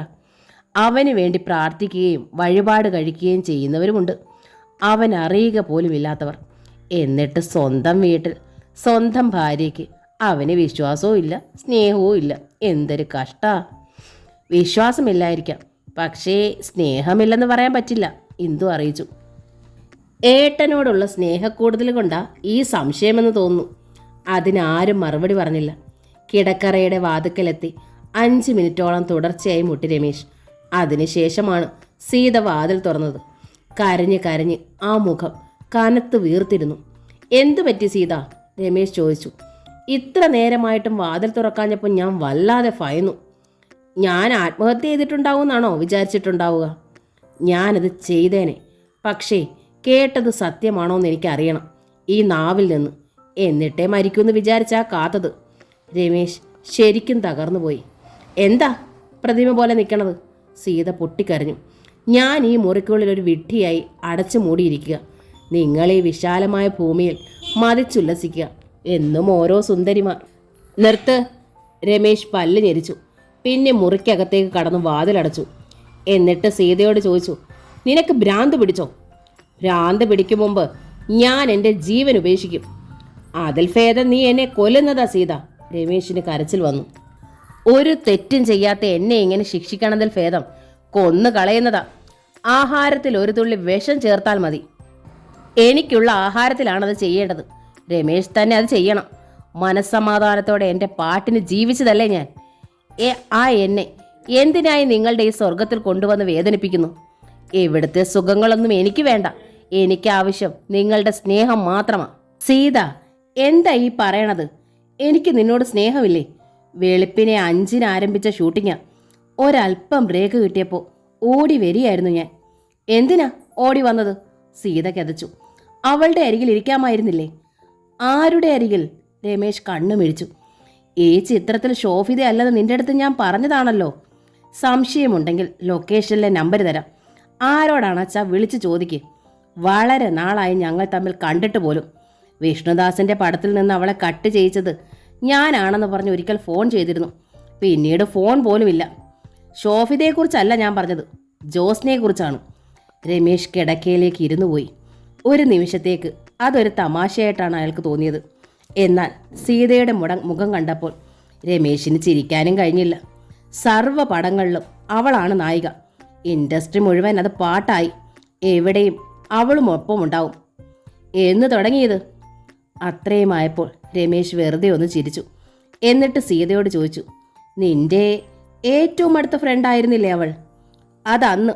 അവന് വേണ്ടി പ്രാർത്ഥിക്കുകയും വഴിപാട് കഴിക്കുകയും ചെയ്യുന്നവരുമുണ്ട്. അവൻ അറിയുക പോലുമില്ലാത്തവർ. എന്നിട്ട് സ്വന്തം വീട്ടിൽ സ്വന്തം ഭാര്യയ്ക്ക് അവന് വിശ്വാസവും ഇല്ല, സ്നേഹവും ഇല്ല. എന്തൊരു കഷ്ടാ. വിശ്വാസമില്ലായിരിക്കാം, പക്ഷേ സ്നേഹമില്ലെന്ന് പറയാൻ പറ്റില്ല, ഇന്ദു അറിയിച്ചു. ഏട്ടനോടുള്ള സ്നേഹക്കൂടുതൽ കൊണ്ടാ ഈ സംശയമെന്ന് തോന്നുന്നു. അതിനാരും മറുപടി പറഞ്ഞില്ല. കിടക്കറയുടെ വാതുക്കലെത്തി 5 മിനിറ്റോളം തുടർച്ചയായി മുട്ടി രമേശ്. അതിനുശേഷമാണ് സീത വാതിൽ തുറന്നത്. കരഞ്ഞ് കരഞ്ഞ് ആ മുഖം കനത്ത് വീർത്തിരുന്നു. എന്തു പറ്റി സീത? രമേശ് ചോദിച്ചു. ഇത്ര നേരമായിട്ടും വാതിൽ തുറക്കാഞ്ഞപ്പോൾ ഞാൻ വല്ലാതെ ഭയന്നു. ഞാൻ ആത്മഹത്യ ചെയ്തിട്ടുണ്ടാവുമെന്നാണോ വിചാരിച്ചിട്ടുണ്ടാവുക? ഞാനത് ചെയ്തേനെ. പക്ഷേ കേട്ടത് സത്യമാണോന്ന് എനിക്കറിയണം, ഈ നാവിൽ നിന്ന്. എന്നിട്ടേ മരിക്കുമെന്ന് വിചാരിച്ചാ കാത്തത്. രമേശ് ശരിക്കും തകർന്നുപോയി. എന്താ പ്രതിമ പോലെ നിൽക്കണത്? സീത പൊട്ടിക്കരഞ്ഞു. ഞാൻ ഈ മുറിക്കുള്ളിൽ ഒരു വിഡ്ഢിയായി അടച്ചു മൂടിയിരിക്കുക. നിങ്ങൾ ഈ വിശാലമായ ഭൂമിയിൽ മതിച്ചുല്ലസിക്കുക. എന്നും ഓരോ സുന്ദരിമാർ. നിർത്ത്. രമേശ് പല്ല് ഞെരിച്ചു. പിന്നെ മുറിക്കകത്തേക്ക് കടന്ന് വാതിലടച്ചു. എന്നിട്ട് സീതയോട് ചോദിച്ചു, നിനക്ക് ഭ്രാന്ത് പിടിച്ചോ? ഭ്രാന്ത് പിടിക്കും മുമ്പ് ഞാൻ എൻ്റെ ജീവൻ ഉപേക്ഷിക്കും. അതിൽ ഭേദം നീ എന്നെ കൊല്ലുന്നതാ സീത. രമേശിന് കരച്ചിൽ വന്നു. ഒരു തെറ്റും ചെയ്യാത്ത എന്നെ ഇങ്ങനെ ശിക്ഷിക്കണതിൽ ഭേദം കൊന്നു കളയുന്നതാ. ആഹാരത്തിൽ ഒരു തുള്ളി വിഷം ചേർത്താൽ മതി. എനിക്കുള്ള ആഹാരത്തിലാണത് ചെയ്യേണ്ടത്. രമേശ് തന്നെ അത് ചെയ്യണം. മനസ്സമാധാനത്തോടെ എൻ്റെ പാട്ടിന് ജീവിച്ചതല്ലേ ഞാൻ. എന്നെ എന്തിനായി നിങ്ങളുടെ ഈ സ്വർഗത്തിൽ കൊണ്ടുവന്ന് വേദനിപ്പിക്കുന്നു? ഇവിടുത്തെ സുഖങ്ങളൊന്നും എനിക്ക് വേണ്ട. എനിക്ക് ആവശ്യം നിങ്ങളുടെ സ്നേഹം മാത്രമാണ്. സീത, എന്താ ഈ പറയണത്? എനിക്ക് നിന്നോട് സ്നേഹമില്ലേ? വെളുപ്പിനെ 5-ന് ആരംഭിച്ച ഷൂട്ടിങ്ങാ. ഒരല്പം ബ്രേക്ക് കിട്ടിയപ്പോൾ ഓടി വരികയായിരുന്നു ഞാൻ. എന്തിനാ ഓടി വന്നത്? സീത കെതച്ചു. അവളുടെ അരികിൽ ഇരിക്കാമായിരുന്നില്ലേ? ആരുടെ അരികിൽ? രമേശ് കണ്ണുമിഴിച്ചു. ഈ ചിത്രത്തിൽ ശോഭിത അല്ലെന്ന് നിന്റെ അടുത്ത് ഞാൻ പറഞ്ഞതാണല്ലോ. സംശയമുണ്ടെങ്കിൽ ലൊക്കേഷനിലെ നമ്പർ തരാം. ആരോടാണച്ചാ വിളിച്ച് ചോദിക്ക്. വളരെ നാളായി ഞങ്ങൾ തമ്മിൽ കണ്ടിട്ട് പോലും. വിഷ്ണുദാസിൻ്റെ പടത്തിൽ നിന്ന് അവളെ കട്ട് ചെയ്യിച്ചത് ഞാനാണെന്ന് പറഞ്ഞ് ഒരിക്കൽ ഫോൺ ചെയ്തിരുന്നു. പിന്നീട് ഫോൺ പോലുമില്ല. ശോഭിതയെക്കുറിച്ചല്ല ഞാൻ പറഞ്ഞത്, ജോസ്നയെക്കുറിച്ചാണ്. രമേശ് കിടക്കയിലേക്ക് ഇരുന്നു പോയി. ഒരു നിമിഷത്തേക്ക് അതൊരു തമാശയായിട്ടാണ് അയാൾക്ക് തോന്നിയത്. എന്നാൽ സീതയുടെ മുഖം കണ്ടപ്പോൾ രമേശിന് ചിരിക്കാനും കഴിഞ്ഞില്ല. സർവ്വ പടങ്ങളിലും അവളാണ് നായിക. ഇൻഡസ്ട്രി മുഴുവൻ അത് പാട്ടായി. എവിടെയും അവളും ഒപ്പമുണ്ടാവും. എന്ന് തുടങ്ങിയത്? അത്രയുമായപ്പോൾ രമേശ് വെറുതെ ഒന്ന് ചിരിച്ചു. എന്നിട്ട് സീതയോട് ചോദിച്ചു, നിന്റെ ഏറ്റവും അടുത്ത ഫ്രണ്ടായിരുന്നില്ലേ അവൾ? അതന്ന്.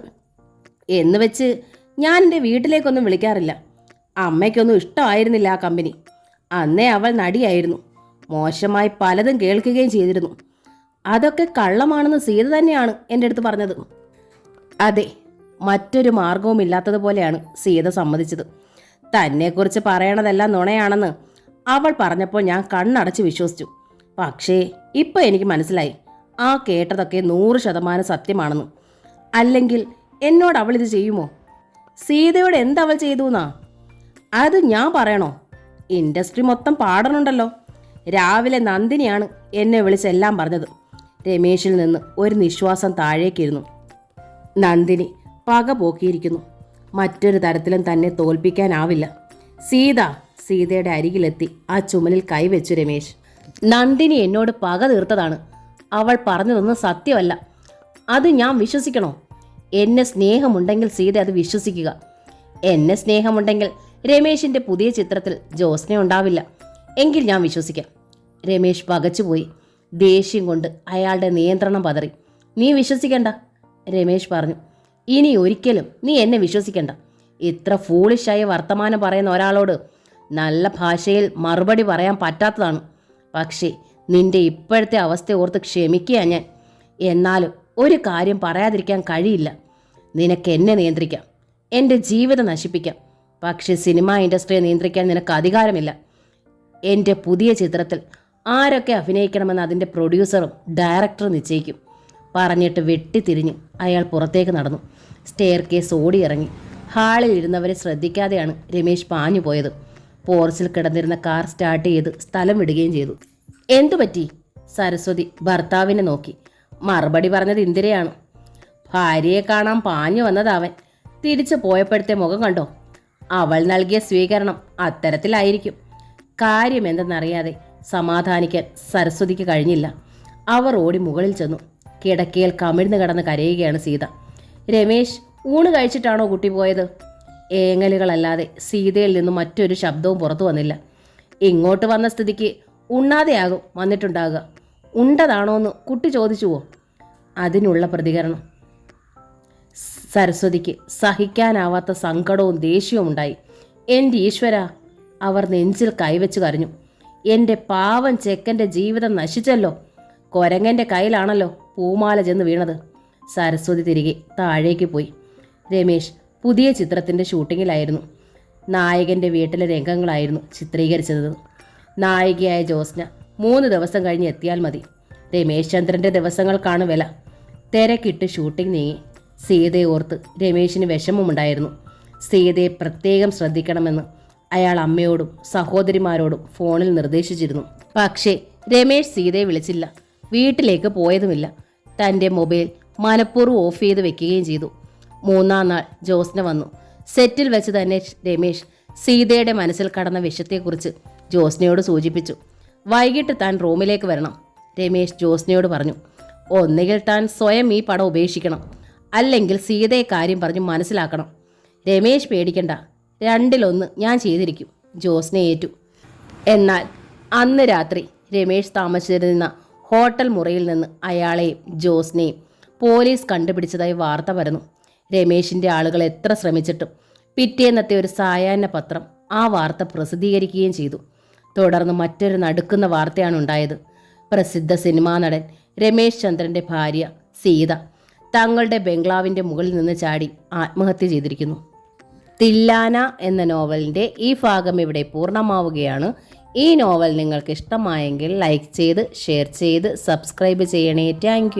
എന്ന് വെച്ച് ഞാൻ എൻ്റെ വീട്ടിലേക്കൊന്നും വിളിക്കാറില്ല. അമ്മയ്ക്കൊന്നും ഇഷ്ടമായിരുന്നില്ല ആ കമ്പനി. അന്നേ അവൾ നടിയായിരുന്നു. മോശമായി പലതും കേൾക്കുകയും ചെയ്തിരുന്നു. അതൊക്കെ കള്ളമാണെന്ന് സീത തന്നെയാണ് എൻ്റെ അടുത്ത് പറഞ്ഞത്. അതെ, മറ്റൊരു മാർഗവും ഇല്ലാത്തതുപോലെയാണ് സീത സമ്മതിച്ചത്. തന്നെക്കുറിച്ച് പറയണതെല്ലാം നുണയാണെന്ന് അവൾ പറഞ്ഞപ്പോൾ ഞാൻ കണ്ണടച്ച് വിശ്വസിച്ചു. പക്ഷേ ഇപ്പം എനിക്ക് മനസ്സിലായി, ആ കേട്ടതൊക്കെ 100% സത്യമാണെന്ന്. അല്ലെങ്കിൽ എന്നോട് അവൾ ഇത് ചെയ്യുമോ? സീതയോട് എന്തവൾ ചെയ്തു എന്നാ? അത് ഞാൻ പറയണോ? ഇൻഡസ്ട്രി മൊത്തം പാടണുണ്ടല്ലോ. രാവിലെ നന്ദിനിയാണ് എന്നെ വിളിച്ചെല്ലാം പറഞ്ഞത്. രമേശിൽ നിന്ന് ഒരു നിശ്വാസം താഴേക്കിരുന്നു. നന്ദിനി പക പോക്കിയിരിക്കുന്നു. മറ്റൊരു തരത്തിലും തന്നെ തോൽപ്പിക്കാനാവില്ല. സീതയുടെ അരികിലെത്തി ആ ചുമലിൽ കൈവച്ചു രമേശ്. നന്ദിനി എന്നോട് പക തീർത്തതാണ്. അവൾ പറഞ്ഞതൊന്നും സത്യമല്ല. അത് ഞാൻ വിശ്വസിക്കണോ? എന്നെ സ്നേഹമുണ്ടെങ്കിൽ സീത അത് വിശ്വസിക്കുക. എന്നെ സ്നേഹമുണ്ടെങ്കിൽ രമേശിൻ്റെ പുതിയ ചിത്രത്തിൽ ജോസ്ന ഉണ്ടാവില്ല. എങ്കിൽ ഞാൻ വിശ്വസിക്കാം. രമേശ് പകച്ചുപോയി. ദേഷ്യം കൊണ്ട് അയാളുടെ നിയന്ത്രണം പതറി. നീ വിശ്വസിക്കണ്ട, രമേശ് പറഞ്ഞു. ഇനി ഒരിക്കലും നീ എന്നെ വിശ്വസിക്കണ്ട. ഇത്ര ഫൂളിഷായ വർത്തമാനം പറയുന്ന ഒരാളോട് നല്ല ഭാഷയിൽ മറുപടി പറയാൻ പറ്റാത്തതാണ്. പക്ഷേ നിന്റെ ഇപ്പോഴത്തെ അവസ്ഥ ഓർത്ത് ക്ഷമിക്കുക ഞാൻ. എന്നാലും ഒരു കാര്യം പറയാതിരിക്കാൻ കഴിയില്ല. നിനക്ക് എന്നെ നിയന്ത്രിക്കാം, എൻ്റെ ജീവിതം നശിപ്പിക്കാം. പക്ഷേ സിനിമാ ഇൻഡസ്ട്രിയെ നിയന്ത്രിക്കാൻ നിനക്ക് അധികാരമില്ല. എൻ്റെ പുതിയ ചിത്രത്തിൽ ആരൊക്കെ അഭിനയിക്കണമെന്ന് അതിൻ്റെ പ്രൊഡ്യൂസറും ഡയറക്ടറും നിശ്ചയിക്കും. പറഞ്ഞിട്ട് വെട്ടിത്തിരിഞ്ഞ് അയാൾ പുറത്തേക്ക് നടന്നു. സ്റ്റെയർ കേസ് ഓടിയിറങ്ങി. ഹാളിൽ ഇരുന്നവരെ ശ്രദ്ധിക്കാതെയാണ് രമേശ് പാഞ്ഞു പോയത്. പോർച്ചിൽ കിടന്നിരുന്ന കാർ സ്റ്റാർട്ട് ചെയ്ത് സ്ഥലം വിടുകയും ചെയ്തു. എന്തുപറ്റി? സരസ്വതി ഭർത്താവിനെ നോക്കി. മറുപടി പറഞ്ഞത് ഇന്ദിരയാണ്. ഭാര്യയെ കാണാൻ പാഞ്ഞു വന്നതവൻ. തിരിച്ചു പോയപ്പോഴത്തെ മുഖം കണ്ടോ? അവൾ നൽകിയ സ്വീകരണം അത്തരത്തിലായിരിക്കും. കാര്യം എന്തെന്നറിയാതെ സമാധാനിക്കാൻ സരസ്വതിക്ക് കഴിഞ്ഞില്ല. അവർ ഓടി മുകളിൽ ചെന്നു. കിടക്കയിൽ കമിഴ്ന്നു കിടന്ന് കരയുകയാണ് സീത. രമേശ്, ഊണ് കഴിച്ചിട്ടാണോ കുട്ടി പോയത്? ഏങ്ങലുകളല്ലാതെ സീതയിൽ നിന്നും മറ്റൊരു ശബ്ദവും പുറത്തു വന്നില്ല. ഇങ്ങോട്ട് വന്ന സ്ഥിതിക്ക് ഉണ്ണാതെയാകും വന്നിട്ടുണ്ടാകുക. ഉണ്ടതാണോന്ന് കുട്ടി ചോദിച്ചുവോ? അതിനുള്ള പ്രതികരണം സരസ്വതിക്ക് സഹിക്കാനാവാത്ത സങ്കടവും ദേഷ്യവും ഉണ്ടായി. എൻ്റെ ഈശ്വര, അവർ നെഞ്ചിൽ കൈവച്ച് കരഞ്ഞു. എൻ്റെ പാവം ചെക്കൻ്റെ ജീവിതം നശിച്ചല്ലോ. കൊരങ്ങൻ്റെ കയ്യിലാണല്ലോ പൂമാല ചെന്ന് വീണത്. സരസ്വതി തിരികെ താഴേക്ക് പോയി. രമേശ് പുതിയ ചിത്രത്തിൻ്റെ ഷൂട്ടിങ്ങിലായിരുന്നു. നായകൻ്റെ വീട്ടിലെ രംഗങ്ങളായിരുന്നു ചിത്രീകരിച്ചത്. നായികയായ ജോസ്ന 3 ദിവസം കഴിഞ്ഞ് എത്തിയാൽ മതി. രമേശ് ചന്ദ്രൻ്റെ ദിവസങ്ങൾക്കാണ് വില. തിരക്കിട്ട് ഷൂട്ടിംഗ് നീങ്ങി. സീതയെ ഓർത്ത് രമേശിന് വിഷമമുണ്ടായിരുന്നു. സീതയെ പ്രത്യേകം ശ്രദ്ധിക്കണമെന്ന് അയാൾ അമ്മയോടും സഹോദരിമാരോടും ഫോണിൽ നിർദ്ദേശിച്ചിരുന്നു. പക്ഷേ രമേശ് സീതയെ വിളിച്ചില്ല. വീട്ടിലേക്ക് പോയതുമില്ല. തൻ്റെ മൊബൈൽ മനഃപൂർവ്വം ഓഫ് ചെയ്ത് വെക്കുകയും ചെയ്തു. 3-ാം നാൾ ജോസ്ന വന്നു. സെറ്റിൽ വെച്ച് തന്നെ രമേശ് സീതയുടെ മനസ്സിൽ കടന്ന വിഷയത്തെക്കുറിച്ച് ജോസ്നയോട് സൂചിപ്പിച്ചു. വൈകിട്ട് താൻ റൂമിലേക്ക് വരണം, രമേശ് ജോസ്നയോട് പറഞ്ഞു. ഒന്നുകിൽ താൻ സ്വയം ഈ പടം ഉപേക്ഷിക്കണം, അല്ലെങ്കിൽ സീതയെ കാര്യം പറഞ്ഞ് മനസ്സിലാക്കണം. രമേശ് പേടിക്കണ്ട, 2-ൽ-1 ഞാൻ ചെയ്തിരിക്കും, ജോസ്ന ഏറ്റു. എന്നാൽ അന്ന് രാത്രി രമേശ് താമസിച്ചിരുന്ന ഹോട്ടൽ മുറിയിൽ നിന്ന് അയാളെയും ജോസ്നയും പോലീസ് കണ്ടുപിടിച്ചതായി വാർത്ത പരന്നു. രമേശിൻ്റെ ആളുകൾ എത്ര ശ്രമിച്ചിട്ടും പിറ്റേന്നത്തെ ഒരു സായാഹ്ന പത്രം ആ വാർത്ത പ്രസിദ്ധീകരിക്കുകയും ചെയ്തു. തുടർന്ന് മറ്റൊരു നടുക്കുന്ന വാർത്തയാണ് ഉണ്ടായത്. പ്രസിദ്ധ സിനിമാ നടൻ രമേശ് ചന്ദ്രൻ്റെ ഭാര്യ സീത തങ്ങളുടെ ബംഗ്ലാവിൻ്റെ മുകളിൽ നിന്ന് ചാടി ആത്മഹത്യ ചെയ്തിരിക്കുന്നു. തില്ലാന എന്ന നോവലിൻ്റെ ഈ ഭാഗം ഇവിടെ പൂർണ്ണമാവുകയാണ്. ഈ നോവൽ നിങ്ങൾക്ക് ഇഷ്ടമായെങ്കിൽ ലൈക്ക് ചെയ്ത് ഷെയർ ചെയ്ത് സബ്സ്ക്രൈബ് ചെയ്യണേ. താങ്ക്